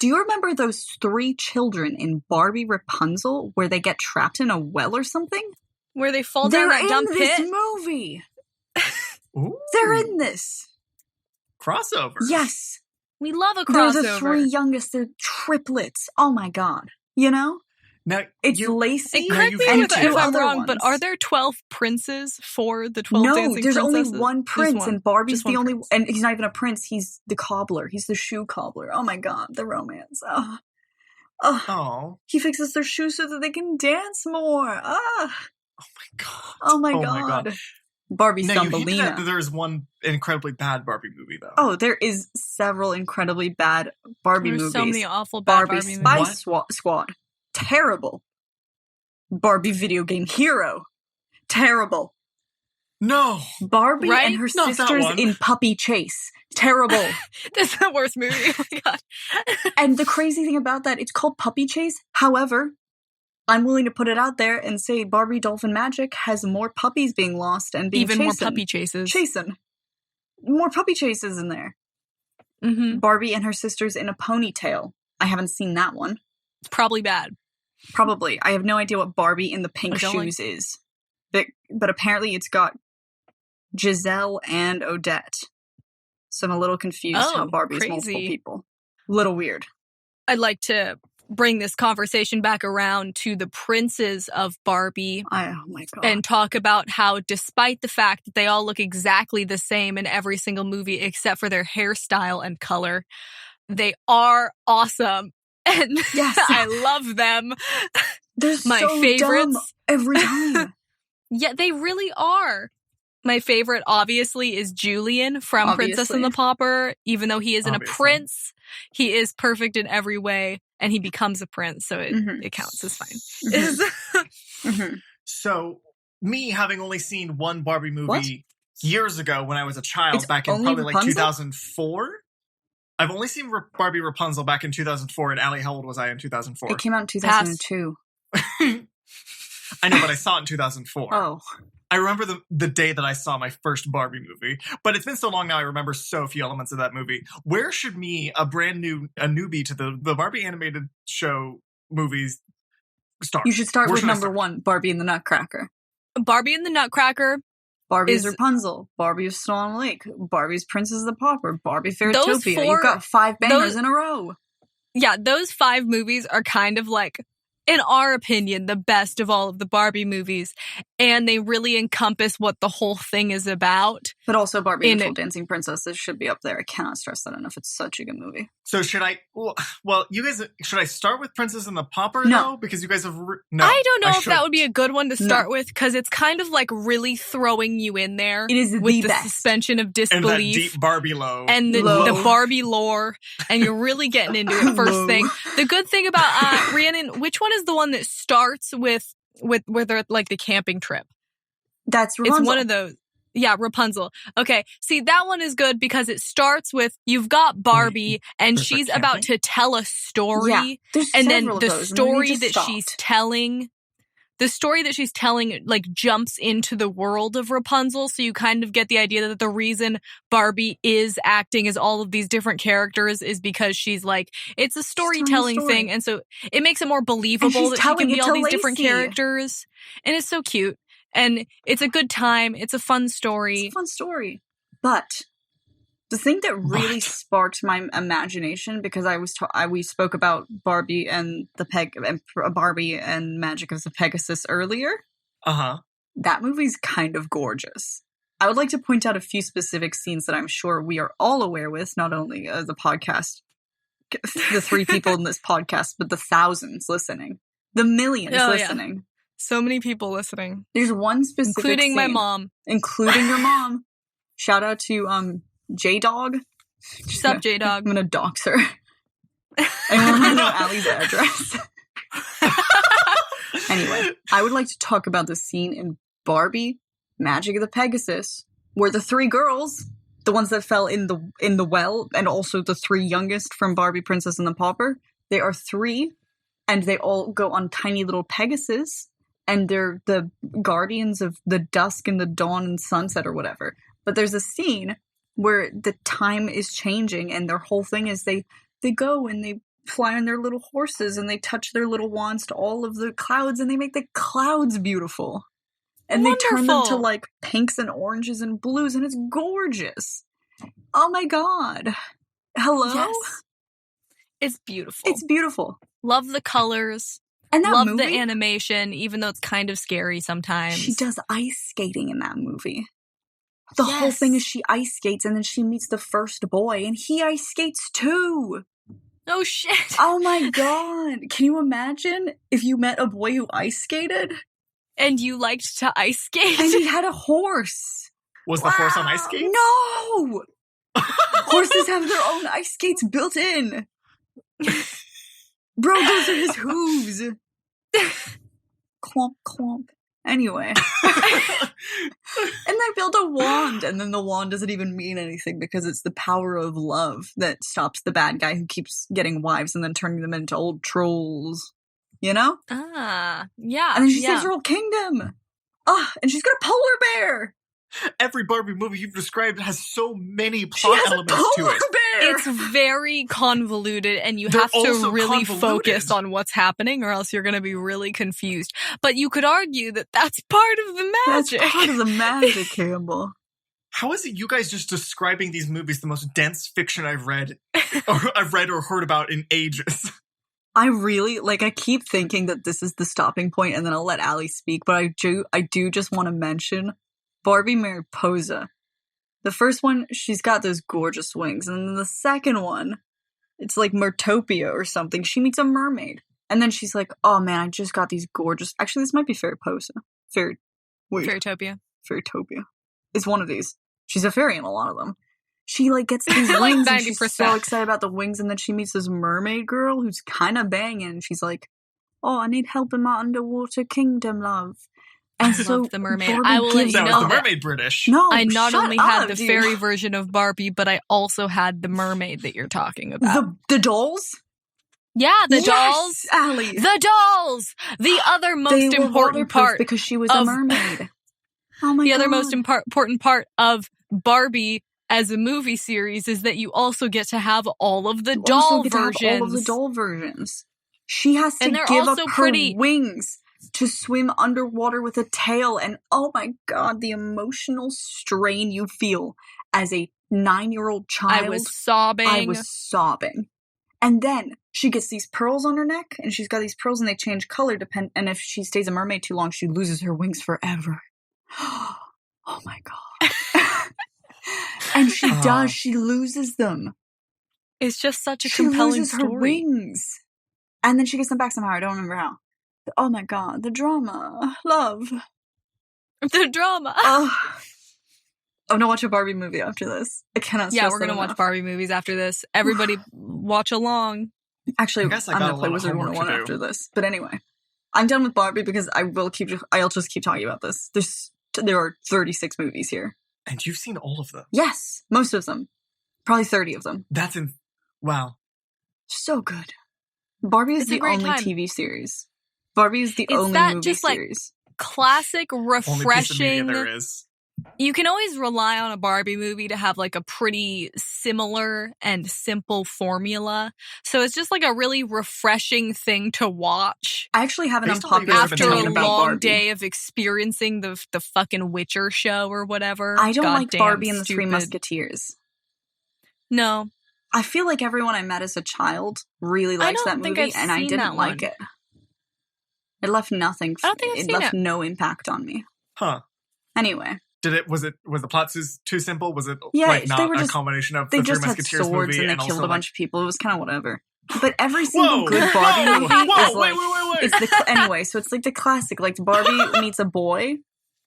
Do you remember those 3 children in Barbie Rapunzel where they get trapped in a well or something? Where they fall down that dumb pit? They're in this movie. Ooh. They're in this. Crossover. Yes. We love a crossover. They're the 3 youngest. They're triplets. Oh my God. You know? Now, It's Lacey Correct me and if two I'm other wrong, ones. but are there 12 princes for the 12 No, dancing there's princesses? only one prince, one. and Barbie's Just one the only. prince. And he's not even a prince. He's the cobbler. He's the shoe cobbler. Oh my god, the romance. Oh. He fixes their shoes so that they can dance more. Oh my god. Oh my god. Barbie Now, you hinted Thumbelina. that there's one incredibly bad Barbie movie, though. Oh, there is several incredibly bad Barbie There's movies. so many awful bad Barbie Barbie Spy movies. Squad. Terrible. Barbie Video Game Hero. Terrible. No. Barbie Right? and her Not that sisters one. in Puppy Chase. Terrible. That's the worst movie. Oh my god. And the crazy thing about that, it's called Puppy Chase. However, I'm willing to put it out there and say Barbie Dolphin Magic has more puppies being lost and being Even more puppy chases. Chasing. More puppy chases in there. Mm-hmm. Barbie and her sisters in a ponytail. I haven't seen that one. It's probably bad. Probably. I have no idea what Barbie in the pink I don't like- shoes is. But apparently it's got Giselle and Odette. So I'm a little confused how Oh, Barbie's crazy. multiple people. Little weird. I'd like to bring this conversation back around to the princes of Barbie Oh my god. and talk about how, despite the fact that they all look exactly the same in every single movie except for their hairstyle and color, they are awesome. And Yes. I love them. They're my so favorites. dumb every time. Yeah, they really are. My favorite, obviously, is Julian from Princess and the Pauper. Even though he isn't Obviously. a prince, he is perfect in every way, and he becomes a prince, so it counts as fine. Mhm. So, me having only seen one Barbie movie What? years ago when I was a child, It's back in only probably like Rapunzel? 2004. I've only seen Barbie Rapunzel back in 2004, and Allie, how old was I in 2004? It came out in 2002. I know, but I saw it in 2004. Oh. I remember the day that I saw my first Barbie movie, but it's been so long now I remember so few elements of that movie. Where should me, a newbie to the Barbie animated show movies, start? You should start Where with should I number start? one, Barbie and the Nutcracker. Barbie and the Nutcracker. Barbie is Is- Rapunzel. Barbie is Swan Lake. Barbie's Princess of the Pauper. Barbie Those Fairytopia. four- You've got 5 bangers those- in a row. Yeah, those 5 movies are kind of like, in our opinion, the best of all of the Barbie movies. And they really encompass what the whole thing is about. But also Barbie and the In Full Dancing Princesses should be up there. I cannot stress that enough. It's such a good movie. So should I? Well, you guys, should I start with Princess and the Pauper? No. though? Because you guys have. No, I don't know if that shouldn't. would be a good one to No. start with, because it's kind of like really throwing you in there It is with the the best. suspension of And that disbelief. deep Barbie low. And the Low. Barbie lore, and you're really getting into it first Low. thing. The good thing about Rhiannon, which one is the one that starts with where they're at, like, the camping trip? That's Rapunzel. It's one of those. Yeah, Rapunzel. Okay, see, that one is good because it starts with, you've got Barbie, and there's a she's about camping? to tell a story, Yeah, there's and then several of the those, and then story he just that she's telling. The story that she's telling, like, jumps into the world of Rapunzel, so you kind of get the idea that the reason Barbie is acting as all of these different characters is because she's like, it's a storytelling story. thing, and so it makes it more believable she's that she can telling be it all to these different Lacey. characters, and it's so cute, and it's a good time, it's a fun story. It's a fun story. But the thing that really What? sparked my imagination, because we spoke about Barbie and Barbie and Magic of the Pegasus earlier. Uh-huh. That movie's kind of gorgeous. I would like to point out a few specific scenes that I'm sure we are all aware with, not only the podcast, the 3 people in this podcast, but the thousands listening, the millions Oh, yeah. listening. So many people listening, There's one specific including my scene, mom. including your mom. Shout out to J-Dog. What's up, J-Dog? I'm gonna dox her. Anyone want to know Allie's address? Anyway, I would like to talk about the scene in Barbie Magic of the Pegasus, where the 3 girls, the ones that fell in the well, and also the 3 youngest from Barbie, Princess and the Pauper, they are 3, and they all go on tiny little Pegasus, and they're the guardians of the dusk and the dawn and sunset or whatever. But there's a scene where the time is changing, and their whole thing is they go and they fly on their little horses, and they touch their little wands to all of the clouds, and they make the clouds beautiful. And they turn them to, Wonderful. like, pinks and oranges and blues, and it's gorgeous. Oh my god. Hello? Yes. It's beautiful. It's beautiful. Love the colors. And that Love movie, the animation, even though it's kind of scary sometimes. she does ice skating in that movie. The whole thing is she ice skates, and then she meets the first boy, and he ice skates too. Oh, shit. Oh my god. Can you imagine if you met a boy who ice skated? And you liked to ice skate? And he had a horse. Was the horse on ice skates? No! Horses have their own ice skates built in. Bro, those are his hooves. Clomp, clomp. Anyway. And they build a wand, and then the wand doesn't even mean anything because it's the power of love that stops the bad guy who keeps getting wives and then turning them into old trolls. You know? Ah, yeah. And then she saves her whole kingdom. And she's got a polar bear. Every Barbie movie you've described has so many plot elements to it. Bear. It's very convoluted, and you They're have to also really convoluted. focus on what's happening, or else you're going to be really confused. But you could argue that that's part of the magic. That's part of the magic, Campbell. How is it you guys just describing these movies the most dense fiction I've read or heard about in ages? I really, I keep thinking that this is the stopping point, and then I'll let Allie speak, but I do just want to mention Barbie Mariposa. The first one, she's got those gorgeous wings, and then the second one, it's like Mertopia or something. She meets a mermaid, and then she's like, oh man, I just got these gorgeous... Actually, this might be Fairyposa. Fairytopia. Fairytopia. It's one of these. She's a fairy in a lot of them. She gets these Like wings, and 90%. she's so excited about the wings, and then she meets this mermaid girl who's kind of banging, and she's like, oh, I need help in my underwater kingdom, love. And I love the mermaid. Barbie I will let gives you That know was the that mermaid British. No, I not shut only up, had the dude. fairy version of Barbie, but I also had the mermaid that you're talking about. The dolls? Yeah, the Yes, dolls. Allie. The dolls! The other most They were important waterproof part. because she was a of- mermaid. Oh my The god. other most important part of Barbie as a movie series is that you also get to have all of the You doll also get to have versions. all of the doll versions. She has to And they're give also up her pretty- wings to swim underwater with a tail, and oh my god, the emotional strain you feel as a 9-year-old child. I was sobbing. I was sobbing. And then she gets these pearls on her neck, and she's got these pearls, and they change color and if she stays a mermaid too long, she loses her wings forever. Oh my god. And she does. She loses them. It's just such a She compelling loses her story. wings. And then she gets them back somehow. I don't remember how. Oh my god, the drama. Love. The drama. I'm gonna watch a Barbie movie after this. I cannot stress Yeah, we're that gonna watch enough. Barbie movies after this. Everybody watch along. Actually, I guess I I'm got gonna a play lot of Wizard homework to 101 do. after this. But anyway, I'm done with Barbie because I'll just keep talking about this. There are 36 movies here. And you've seen all of them. Yes, most of them. Probably 30 of them. Wow. So good. Barbie is It's a the great only time. TV series. Barbie is the It's only that movie just, like, series. Classic, Only piece of media refreshing. there is. You can always rely on a Barbie movie to have like a pretty similar and simple formula. So it's just like a really refreshing thing to watch I actually have an Based on what you unpopular guys have been after talking a opinion about long Barbie. day of experiencing the fucking Witcher show or whatever. I don't like Goddamn Barbie and the Three stupid. Musketeers. No. I feel like everyone I met as a child really likes don't that think movie, I've and I seen didn't that like one. it. It left nothing. I don't think I've It seen left it. no impact on me. Huh. Anyway, Was the plot too simple? Was it Yeah, like they not were a just- combination of they the Three just had Musketeers swords movie and they and killed also a bunch of people. It was kind of whatever. But every single Whoa! good Barbie Whoa! movie Whoa! is like Wait! it's the anyway. So it's like the classic. Like Barbie meets a boy,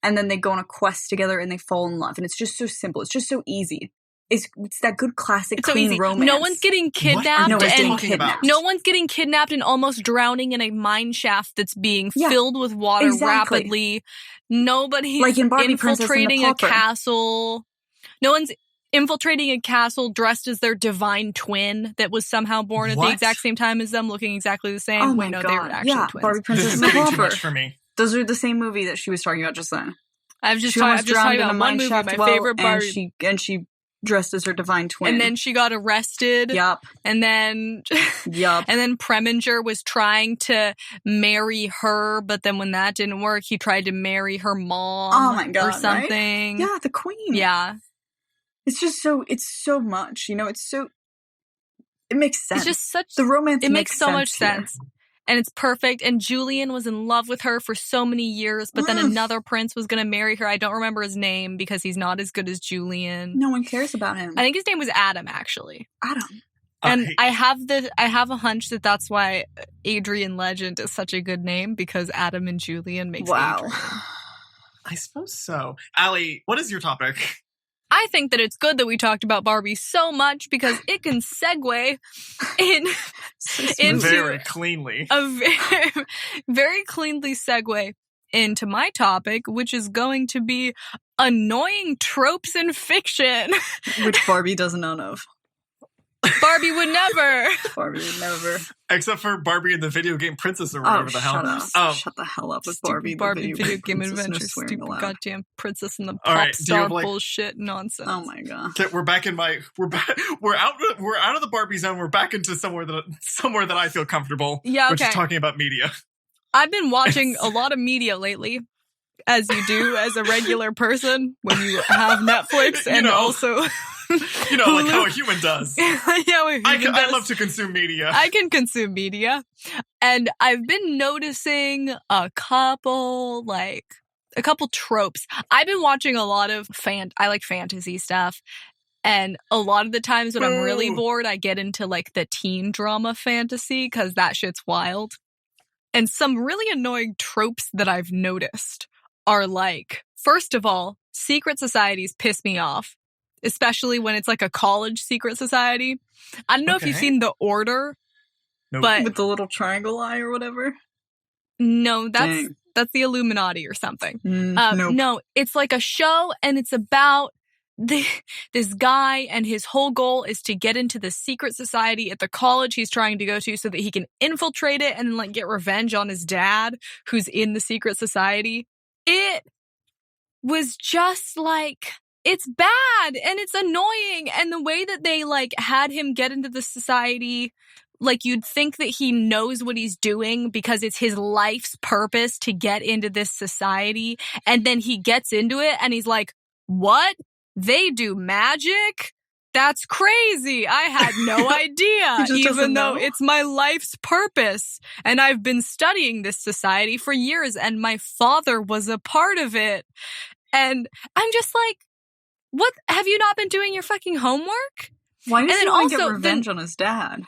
and then they go on a quest together and they fall in love, and it's just so simple. It's just so easy. It's that good classic It's so clean easy. romance. No one's getting What are you kidnapped No one's guys getting and talking about? kidnapped. no one's getting kidnapped and almost drowning in a mine shaft that's being Yeah, filled with water exactly. rapidly. Nobody's Like in Barbie Princess and the infiltrating a Pauper. castle. No one's infiltrating a castle dressed as their divine twin that was somehow born at the What? exact same time as them, looking exactly the same. Oh Wait, my no, god! they were actually Yeah, twins. Barbie This Princess is and the getting too Pauper. much for me. Those are the same movie that she was talking about just then. I've just She talking almost drowned in a about one mine movie, shaft. my well, favorite Barbie. and she dressed as her divine twin. And then she got arrested. yup, And then yup. and then Preminger was trying to marry her, but then when that didn't work, he tried to marry her mom Oh my God, or right? something. Yeah, the queen. Yeah. It's just it's so much, it makes sense. It's just such the romance it makes so much here. sense. and it's perfect. And Julian was in love with her for so many years, but then another prince was going to marry her. I don't remember his name because he's not as good as Julian. No one cares about him. I think his name was Adam, actually. Adam. And I have a hunch that that's why Adrian Legend is such a good name, because Adam and Julian makes Adrian. I suppose so. Allie, what is your topic? I think that it's good that we talked about Barbie so much because it can segue into very cleanly. A very, very cleanly segue into my topic, which is going to be annoying tropes in fiction. Which Barbie doesn't know of. Barbie would never. Barbie would never. Except for Barbie and the video game princess or whatever the hell. Shut the hell up with stupid Barbie. Video game adventure. Stupid goddamn princess and the pop star bullshit nonsense. Oh my god. Okay, we're back in we're out of the Barbie zone. We're back into somewhere that I feel comfortable. Yeah, okay. Which is talking about media. I've been watching a lot of media lately, as you do as a regular person when you have Netflix and also. You know, like how a human does. I love to consume media. I can consume media. And I've been noticing a couple tropes. I've been watching a lot of I like fantasy stuff. And a lot of the times when I'm really bored, I get into like the teen drama fantasy because that shit's wild. And some really annoying tropes that I've noticed are like, first of all, secret societies piss me off. Especially when it's like a college secret society. I don't know if you've seen The Order. Nope. But with the little triangle eye or whatever? No, that's the Illuminati or something. Nope. No, it's like a show and it's about this guy, and his whole goal is to get into the secret society at the college he's trying to go to so that he can infiltrate it and then like get revenge on his dad who's in the secret society. It was just like... It's bad and it's annoying, and the way that they like had him get into the society, like you'd think that he knows what he's doing because it's his life's purpose to get into this society, and then he gets into it and he's like, "What? They do magic? That's crazy. I had no idea, even though it's my life's purpose. And I've been studying this society for years and my father was a part of it." And I'm just like, what? Have you not been doing your fucking homework? Why does he want to get revenge on his dad?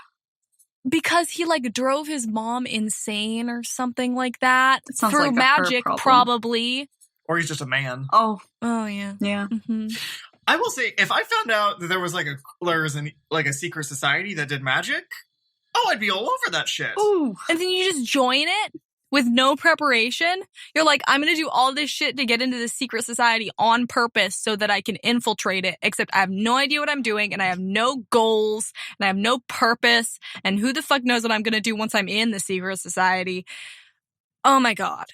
Because he like drove his mom insane or something like that. Through like magic, probably. Or he's just a man. Oh yeah. Yeah. Mm-hmm. I will say, if I found out that there was a secret society that did magic, I'd be all over that shit. Ooh. And then you just join it with no preparation. You're like, I'm going to do all this shit to get into this secret society on purpose so that I can infiltrate it, except I have no idea what I'm doing and I have no goals and I have no purpose, and who the fuck knows what I'm going to do once I'm in the secret society. Oh my god.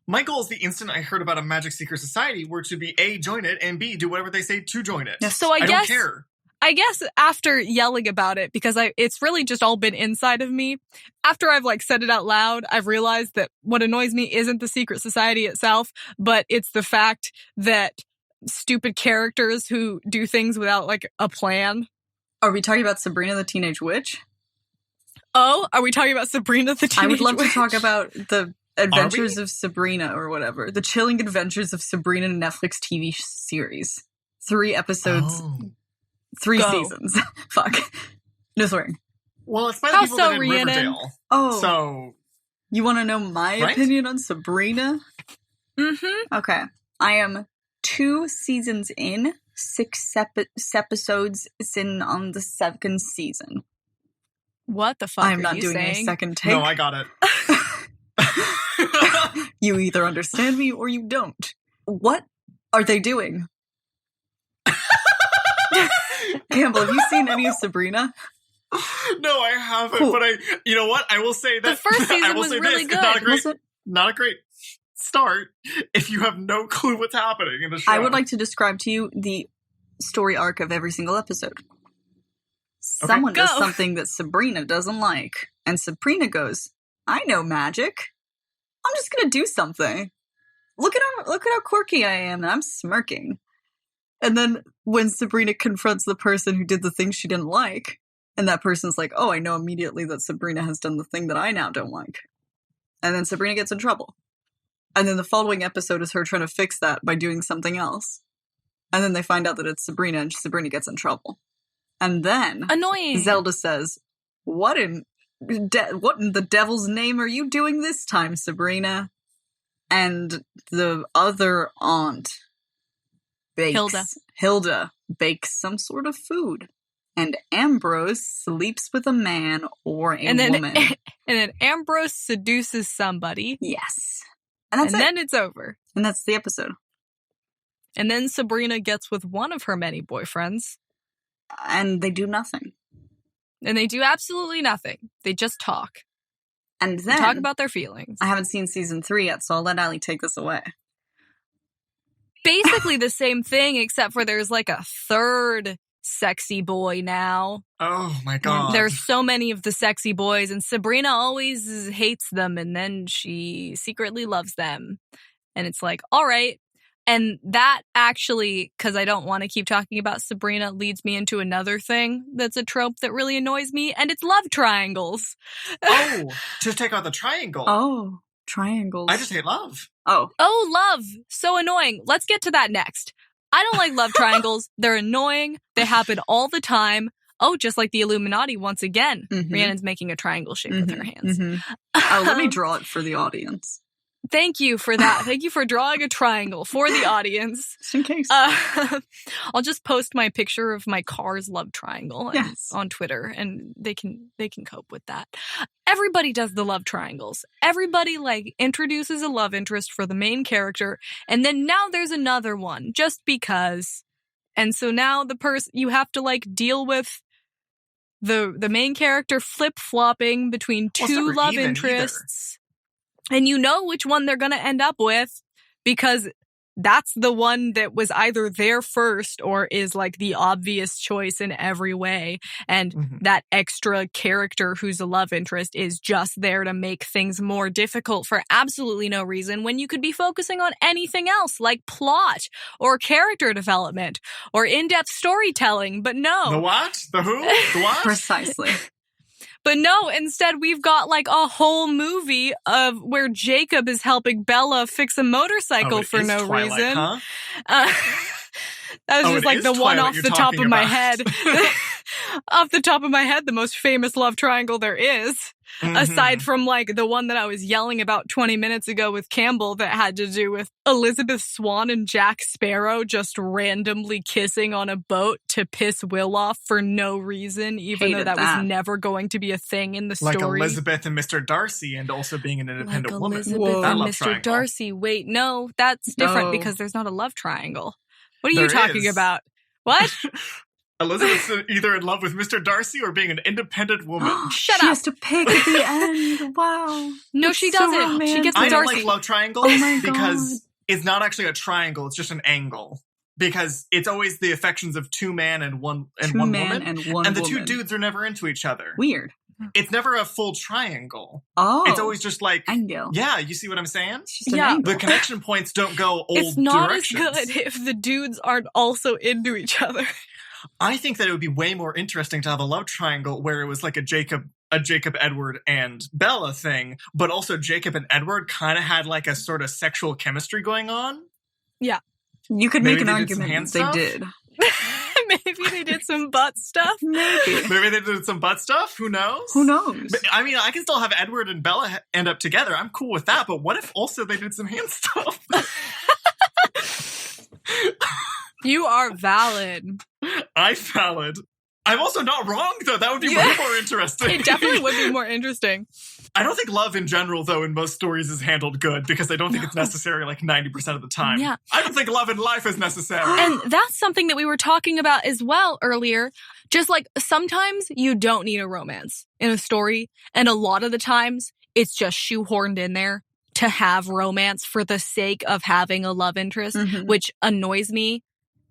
My goal is the instant I heard about a magic secret society were to be A, join it, and B, do whatever they say to join it. Yeah, so I don't care. I guess after yelling about it, because it's really just all been inside of me, after I've like said it out loud, I've realized that what annoys me isn't the secret society itself, but it's the fact that stupid characters who do things without like a plan. Are we talking about Sabrina the Teenage Witch? Oh, are we talking about Sabrina the Teenage Witch? I would love to talk about the Adventures of Sabrina or whatever. The Chilling Adventures of Sabrina Netflix TV series. 3 episodes. 3 seasons. Fuck. No swearing. Well, it's by the people that did Riverdale. Oh. So... You want to know my opinion on Sabrina? Mm-hmm. Okay. I am 2 seasons in, 6 episodes in on the 2nd season. What the fuck I'm not doing saying? a second take. No, I got it. You either understand me or you don't. What are they doing? Campbell, have you seen any of Sabrina? No, I haven't. Cool. But you know what? I will say that the first season was really good. Not a great start if you have no clue what's happening in the show. I would like to describe to you the story arc of every single episode. Someone does something that Sabrina doesn't like, and Sabrina goes, "I know magic. I'm just gonna do something. Look at how quirky I am, and I'm smirking." And then when Sabrina confronts the person who did the thing she didn't like, and that person's like, "Oh, I know immediately that Sabrina has done the thing that I now don't like," And then Sabrina gets in trouble. And then the following episode is her trying to fix that by doing something else. And then they find out that it's Sabrina, and Sabrina gets in trouble. And then Annoying. Zelda says, what in the devil's name are you doing this time, Sabrina? And the other aunt Hilda bakes some sort of food. And Ambrose sleeps with a man or a woman. And then Ambrose seduces somebody. Yes. And then it's over. And that's the episode. And then Sabrina gets with one of her many boyfriends. And they do nothing. And they do absolutely nothing. They just talk. And then they talk about their feelings. I haven't seen season 3 yet, so I'll let Allie take this away. Basically the same thing, except for there's like a third sexy boy now. Oh my god. There's so many of the sexy boys, and Sabrina always hates them, and then she secretly loves them. And it's like, all right. And that actually, because I don't want to keep talking about Sabrina, leads me into another thing that's a trope that really annoys me, and it's love triangles. Oh, just take out the triangle. Oh, triangles. I just hate love. Oh, love. So annoying. Let's get to that next. I don't like love triangles. They're annoying. They happen all the time. Oh, just like the Illuminati once again. Mm-hmm. Rhiannon's making a triangle shape with her hands. Mm-hmm. Oh, let me draw it for the audience. Thank you for that. Thank you for drawing a triangle for the audience. Just in case. I'll just post my picture of my car's love triangle on Twitter, and they can cope with that. Everybody does the love triangles. Everybody introduces a love interest for the main character, and then now there's another one just because. And so now you have to deal with the main character flip-flopping between two love interests. And you know which one they're going to end up with because that's the one that was either there first or is the obvious choice in every way. And that extra character who's a love interest is just there to make things more difficult for absolutely no reason when you could be focusing on anything else like plot or character development or in-depth storytelling. But no. The what? The who? The what? Precisely. But no, instead we've got a whole movie of where Jacob is helping Bella fix a motorcycle for no Twilight, reason. Huh? That was just the one off the top of my head. Off the top of my head, the most famous love triangle there is. Mm-hmm. Aside from the one that I was yelling about 20 minutes ago with Campbell that had to do with Elizabeth Swann and Jack Sparrow just randomly kissing on a boat to piss Will off for no reason, even though that was never going to be a thing in the story. Like Elizabeth and Mr. Darcy and also being an independent woman. Elizabeth and Mr. Darcy. Wait, no, that's different because there's not a love triangle. What are you talking about? What? Elizabeth's either in love with Mr. Darcy or being an independent woman. Shut up. She has to pick at the end. Wow. No, she doesn't. So she gets the I Darcy. don't like love triangles because it's not actually a triangle. It's just an angle. Because it's always the affections of two men and one woman. And the two dudes are never into each other. Weird. It's never a full triangle. Oh. It's always just angle. Yeah, you see what I'm saying? It's just an angle. The connection points don't go old It's not directions. as good if the dudes aren't also into each other. I think that it would be way more interesting to have a love triangle where it was like a Jacob, Edward, and Bella thing, but also Jacob and Edward kind of had a sort of sexual chemistry going on. Yeah. You could make an argument they did. Maybe they did some butt stuff. Maybe they did some butt stuff. Who knows? But, I can still have Edward and Bella end up together. I'm cool with that. But what if also they did some hand stuff? You are valid. I'm valid. I'm also not wrong, though. That would be way more interesting. It definitely would be more interesting. I don't think love in general, though, in most stories is handled good because I don't think it's necessary 90% of the time. Yeah. I don't think love in life is necessary. And that's something that we were talking about as well earlier. Just sometimes you don't need a romance in a story. And a lot of the times it's just shoehorned in there to have romance for the sake of having a love interest, which annoys me.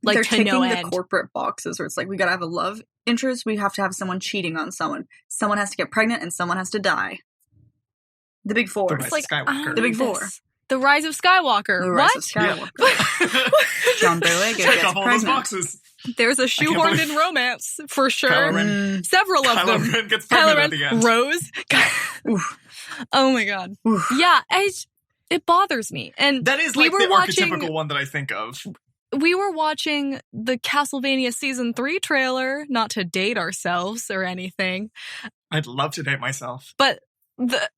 They're to no end. The corporate boxes where it's we gotta have a love interest, we have to have someone cheating on someone. Someone has to get pregnant and someone has to die. The Big Four. The Skywalker. The Big Four. The Rise of Skywalker. The Rise of Skywalker. Yeah. John Boyega gets all pregnant. those boxes. There's a shoehorned in romance, for sure. Kylo Ren. Several of them. Kylo Ren gets pregnant at the end. Rose. Oh my god. Oof. Yeah, it bothers me. And That is we like were the watching- archetypical one that I think of. we were watching the Castlevania Season 3 trailer, not to date ourselves or anything, I'd love to date myself. but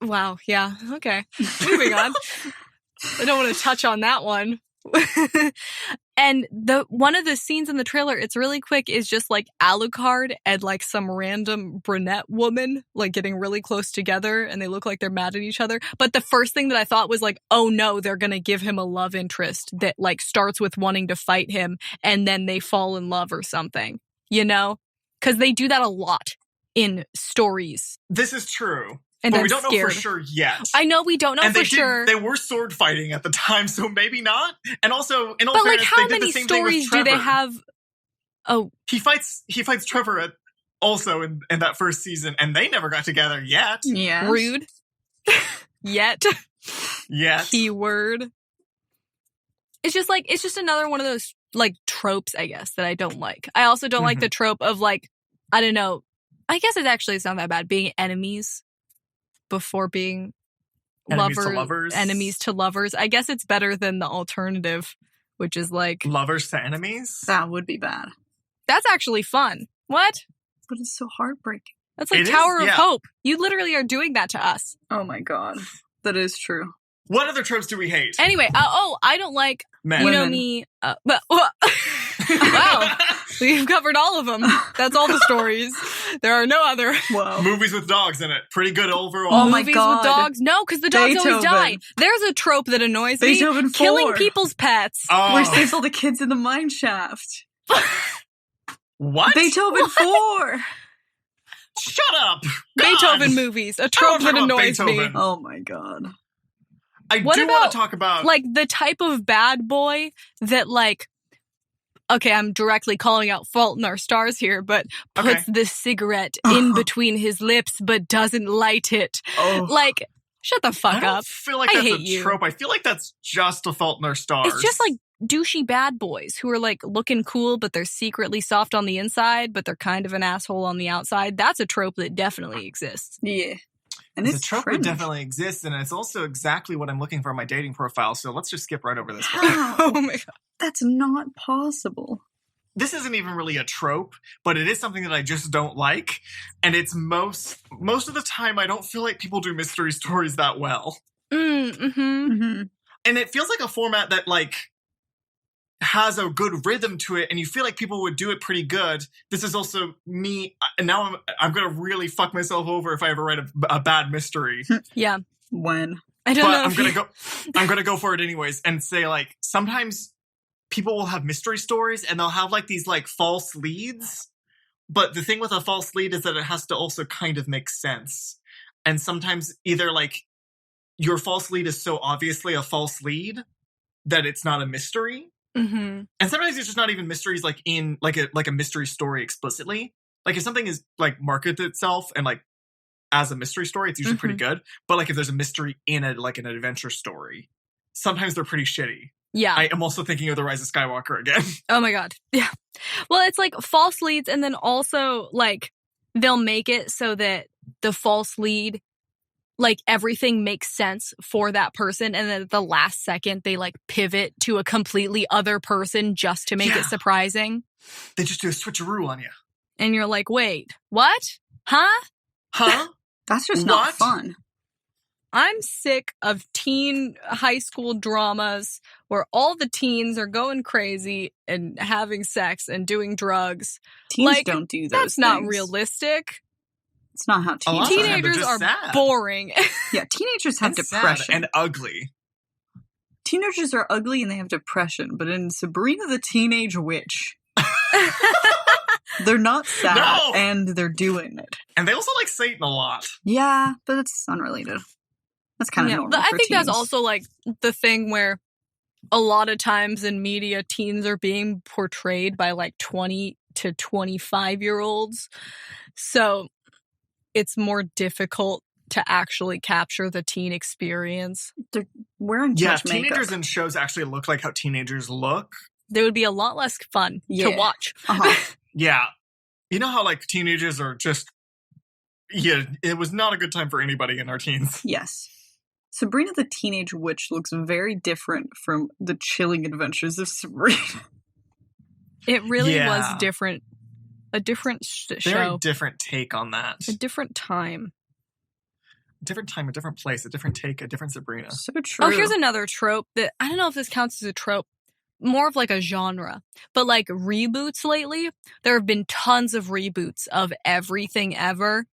wow, yeah, okay. Moving on. I don't want to touch on that one. And one of the scenes in the trailer, it's really quick, is just like Alucard and like some random brunette woman like getting really close together, and they look like they're mad at each other. But the first thing that I thought was like, oh no, they're gonna give him a love interest that like starts with wanting to fight him and then they fall in love or something, you know? Because they do that a lot in stories. This is true. And but I'm we don't scared. know for sure yet. I know we don't know and for sure. They were sword fighting at the time, so maybe not. And also, in all But like, fairness, how they did many the same thing with stories do they Trevor. have? Oh, He fights Trevor also in that first season, and they never got together yet. Yeah. rude. Yet. Yet. Keyword. It's just another one of those like tropes, I guess, that I don't like. I also don't like the trope of like, I don't know. I guess it's not that bad being enemies before being Enemies to lovers. Enemies to lovers. I guess it's better than the alternative, which is like Lovers to enemies? That would be bad. that's actually fun. What? But it's so heartbreaking. That's like It is? Tower of Yeah. Hope. You literally are doing that to us. Oh my god. That is true. What other tropes do we hate? Anyway, I don't like, Men. you know Women. me, but, wow, we've covered all of them. That's all the stories. There are no other Whoa. Movies with dogs in it. Pretty good overall. Oh my movies God. with dogs. No, because the dogs always die. Beethoven. There's a trope that annoys Beethoven me. Killing 4. people's pets. Oh. Where stays all the kids in the mine shaft. What? Beethoven 4. Shut up! God! Beethoven movies. A trope talk that about annoys me. Beethoven. Oh my god. I What do about, want to talk about... Like the type of bad boy that like, okay, I'm directly calling out Fault in Our Stars here, but puts the cigarette in between his lips but doesn't light it. Oh. Like, shut the fuck I don't up. feel like I that's hate a you. trope. I feel like that's just a Fault in Our Stars. It's just like douchey bad boys who are like looking cool, but they're secretly soft on the inside, but they're kind of an asshole on the outside. That's a trope that definitely exists. Yeah. And it's it's a trope cringe. that definitely exists, and it's also exactly what I'm looking for in my dating profile, so let's just skip right over this. How? Oh my god. That's not possible. This isn't even really a trope, but it is something that I just don't like, and it's most of the time I don't feel like people do mystery stories that well. Mm-hmm. Mm-hmm. And it feels like a format that like has a good rhythm to it, and you feel like people would do it pretty good. This is also me, and now I'm gonna really fuck myself over if I ever write a bad mystery. Yeah. When? I don't know. But I'm gonna go for it anyways and say like sometimes people will have mystery stories and they'll have like these like false leads. But the thing with a false lead is that it has to also kind of make sense. And sometimes either like your false lead is so obviously a false lead that it's not a mystery. Mm-hmm. And sometimes it's just not even mysteries like in like a mystery story explicitly. Like if something is like marketed itself and like as a mystery story, it's usually pretty good. But like if there's a mystery in it, like an adventure story, sometimes they're pretty shitty. Yeah. I am also thinking of The Rise of Skywalker again. Oh my god. Yeah. Well, it's like false leads, and then also like they'll make it so that the false lead, like everything makes sense for that person, and then at the last second they like pivot to a completely other person just to make it surprising. They just do a switcheroo on you. And you're like, wait, what? Huh? Huh? That's just not What? fun. I'm sick of teen high school dramas where all the teens are going crazy and having sex and doing drugs. Teens Like, don't do those That's not things. realistic. It's not how A lot teens of the time, they're Teenagers just are sad. boring. Yeah, teenagers have And sad depression. and ugly. Teenagers are ugly and they have depression, but in Sabrina the Teenage Witch, they're not sad No! and they're doing it. And they also like Satan a lot. Yeah, but it's unrelated. That's kind of Yeah, normal but I for think that's teens. also like the thing where a lot of times in media, teens are being portrayed by like 20 to 25-year-olds. So it's more difficult to actually capture the teen experience. They're wearing too Yeah, much makeup. teenagers in shows actually look like how teenagers look. They would be a lot less fun to Yeah. watch. Uh-huh. Yeah. You know how like teenagers are just Yeah, it was not a good time for anybody in our teens. Yes. Sabrina the Teenage Witch looks very different from the Chilling Adventures of Sabrina. It really was different. A different Very show. different take on that. A different time. Different time, a different place, a different take, a different Sabrina. So true. Oh, here's another trope that I don't know if this counts as a trope. More of like a genre. But like reboots lately, there have been tons of reboots of everything ever.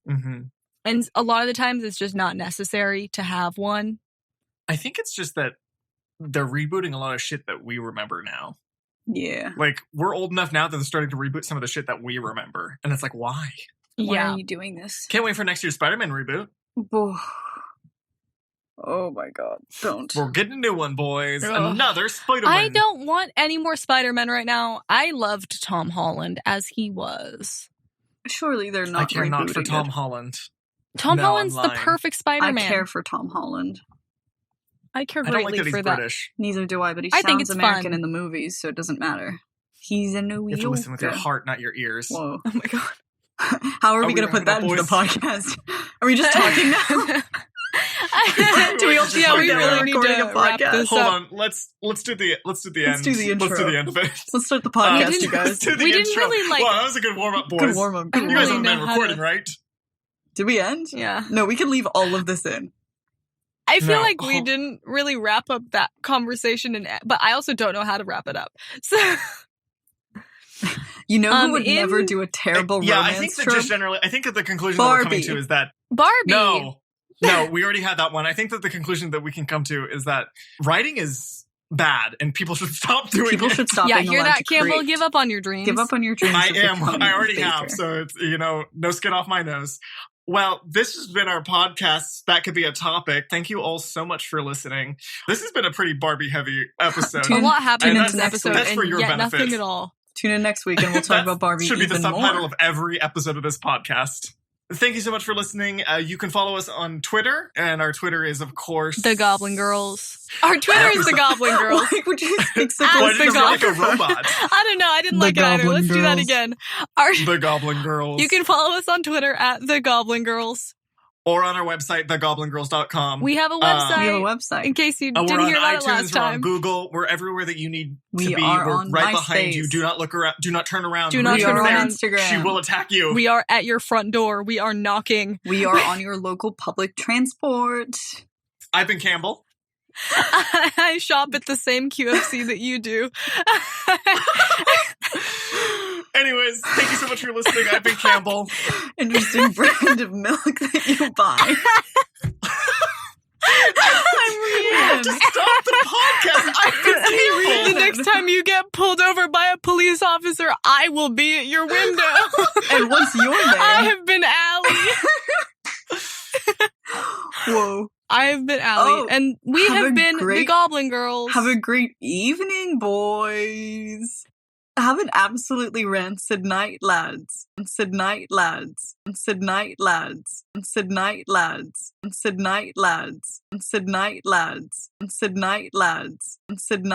Mm-hmm. And a lot of the times it's just not necessary to have one. I think it's just that they're rebooting a lot of shit that we remember now. Yeah. Like, we're old enough now that they're starting to reboot some of the shit that we remember. And it's like, why? Why are you doing this? Can't wait for next year's Spider-Man reboot. Oh my god, don't. We're getting a new one, boys. Ugh. Another Spider-Man. I don't want any more Spider-Man right now. I loved Tom Holland as he was. Surely they're not I care not for rebooting Tom it. Holland. Tom No, Holland's I'm the lying. perfect Spider-Man. I care for Tom Holland. I care I don't like greatly that he's for that. British. Neither do I, but he I think sounds it's American fun. in the movies, so it doesn't matter. He's a New You have to listen with your Yorker. heart, not your ears. Whoa. Oh my god. How are we we going to put that wrapping into up, the podcast? Are we just talking now? Do we all Yeah, we really need recording to a wrap podcast? this Hold up. on, let's do the end. Let's do the intro. Let's do the end of it. Let's start the podcast, didn't- you guys. Let's do the We didn't intro. really, like- Wow, that was a good warm up, boys. Good warm up. I You don't guys really haven't been know how recording, to- right? Did we end? Yeah. No, we can leave all of this in. I feel No. like we didn't really wrap up that conversation, but I also don't know how to wrap it up. So You know who would in- never do a terrible Yeah, romance I think that trope? just generally, I think that the conclusion that we're coming Barbie. to is that Barbie. no, we already had that one. I think that the conclusion that we can come to is that writing is bad and people should stop doing People it. should stop Yeah, being hear allowed that, to Campbell? create. Give up on your dreams. Give up on your dreams. I of am. becoming I a already baker. have. So it's, no skin off my nose. Well, this has been our podcast. That could be a topic. Thank you all so much for listening. This has been a pretty Barbie heavy episode. A lot happened And in that's- this episode, that's for and your yet benefit. nothing at all. Tune in next week and we'll talk That about Barbie should be the even subtitle more. of every episode of this podcast. Thank you so much for listening. You can follow us on Twitter, and our Twitter is, of course, The Goblin Girls. Our Twitter is The Goblin Girls. Like, would you speak so As Why close did the you to sound like a microphone? robot? I don't know. I didn't The like it either. Goblin Let's do that Girls. again. The Goblin Girls. You can follow us on Twitter at The Goblin Girls. Or on our website, thegoblingirls.com. We have a We have website. a website. In case you We're didn't on hear about it iTunes, last we're on time. Google. We're everywhere that you need We to be. are We're on right behind you. MySpace. Do not look around. Do not turn around. Do not we turn are around. on Instagram. She will attack you. We are at your front door. We are knocking. We are on your local public transport. I've been Campbell. I shop at the same QFC that you do. Anyways, thank you so much for listening. I've been Campbell. Interesting brand of milk that you buy. I'm Rhiannon. Just stop the podcast. I've been Campbell. The next time you get pulled over by a police officer, I will be at your window. And what's your name? I have been Allie. Whoa. I have been Allie. Oh, and we have a have been the great- Goblin Girls. Have a great evening, boys. Have an absolutely rancid night, lads. Rancid night, lads. Rancid night, lads. Rancid night, lads. Rancid night, lads. Rancid night, lads. Rancid night, lads. Rancid night.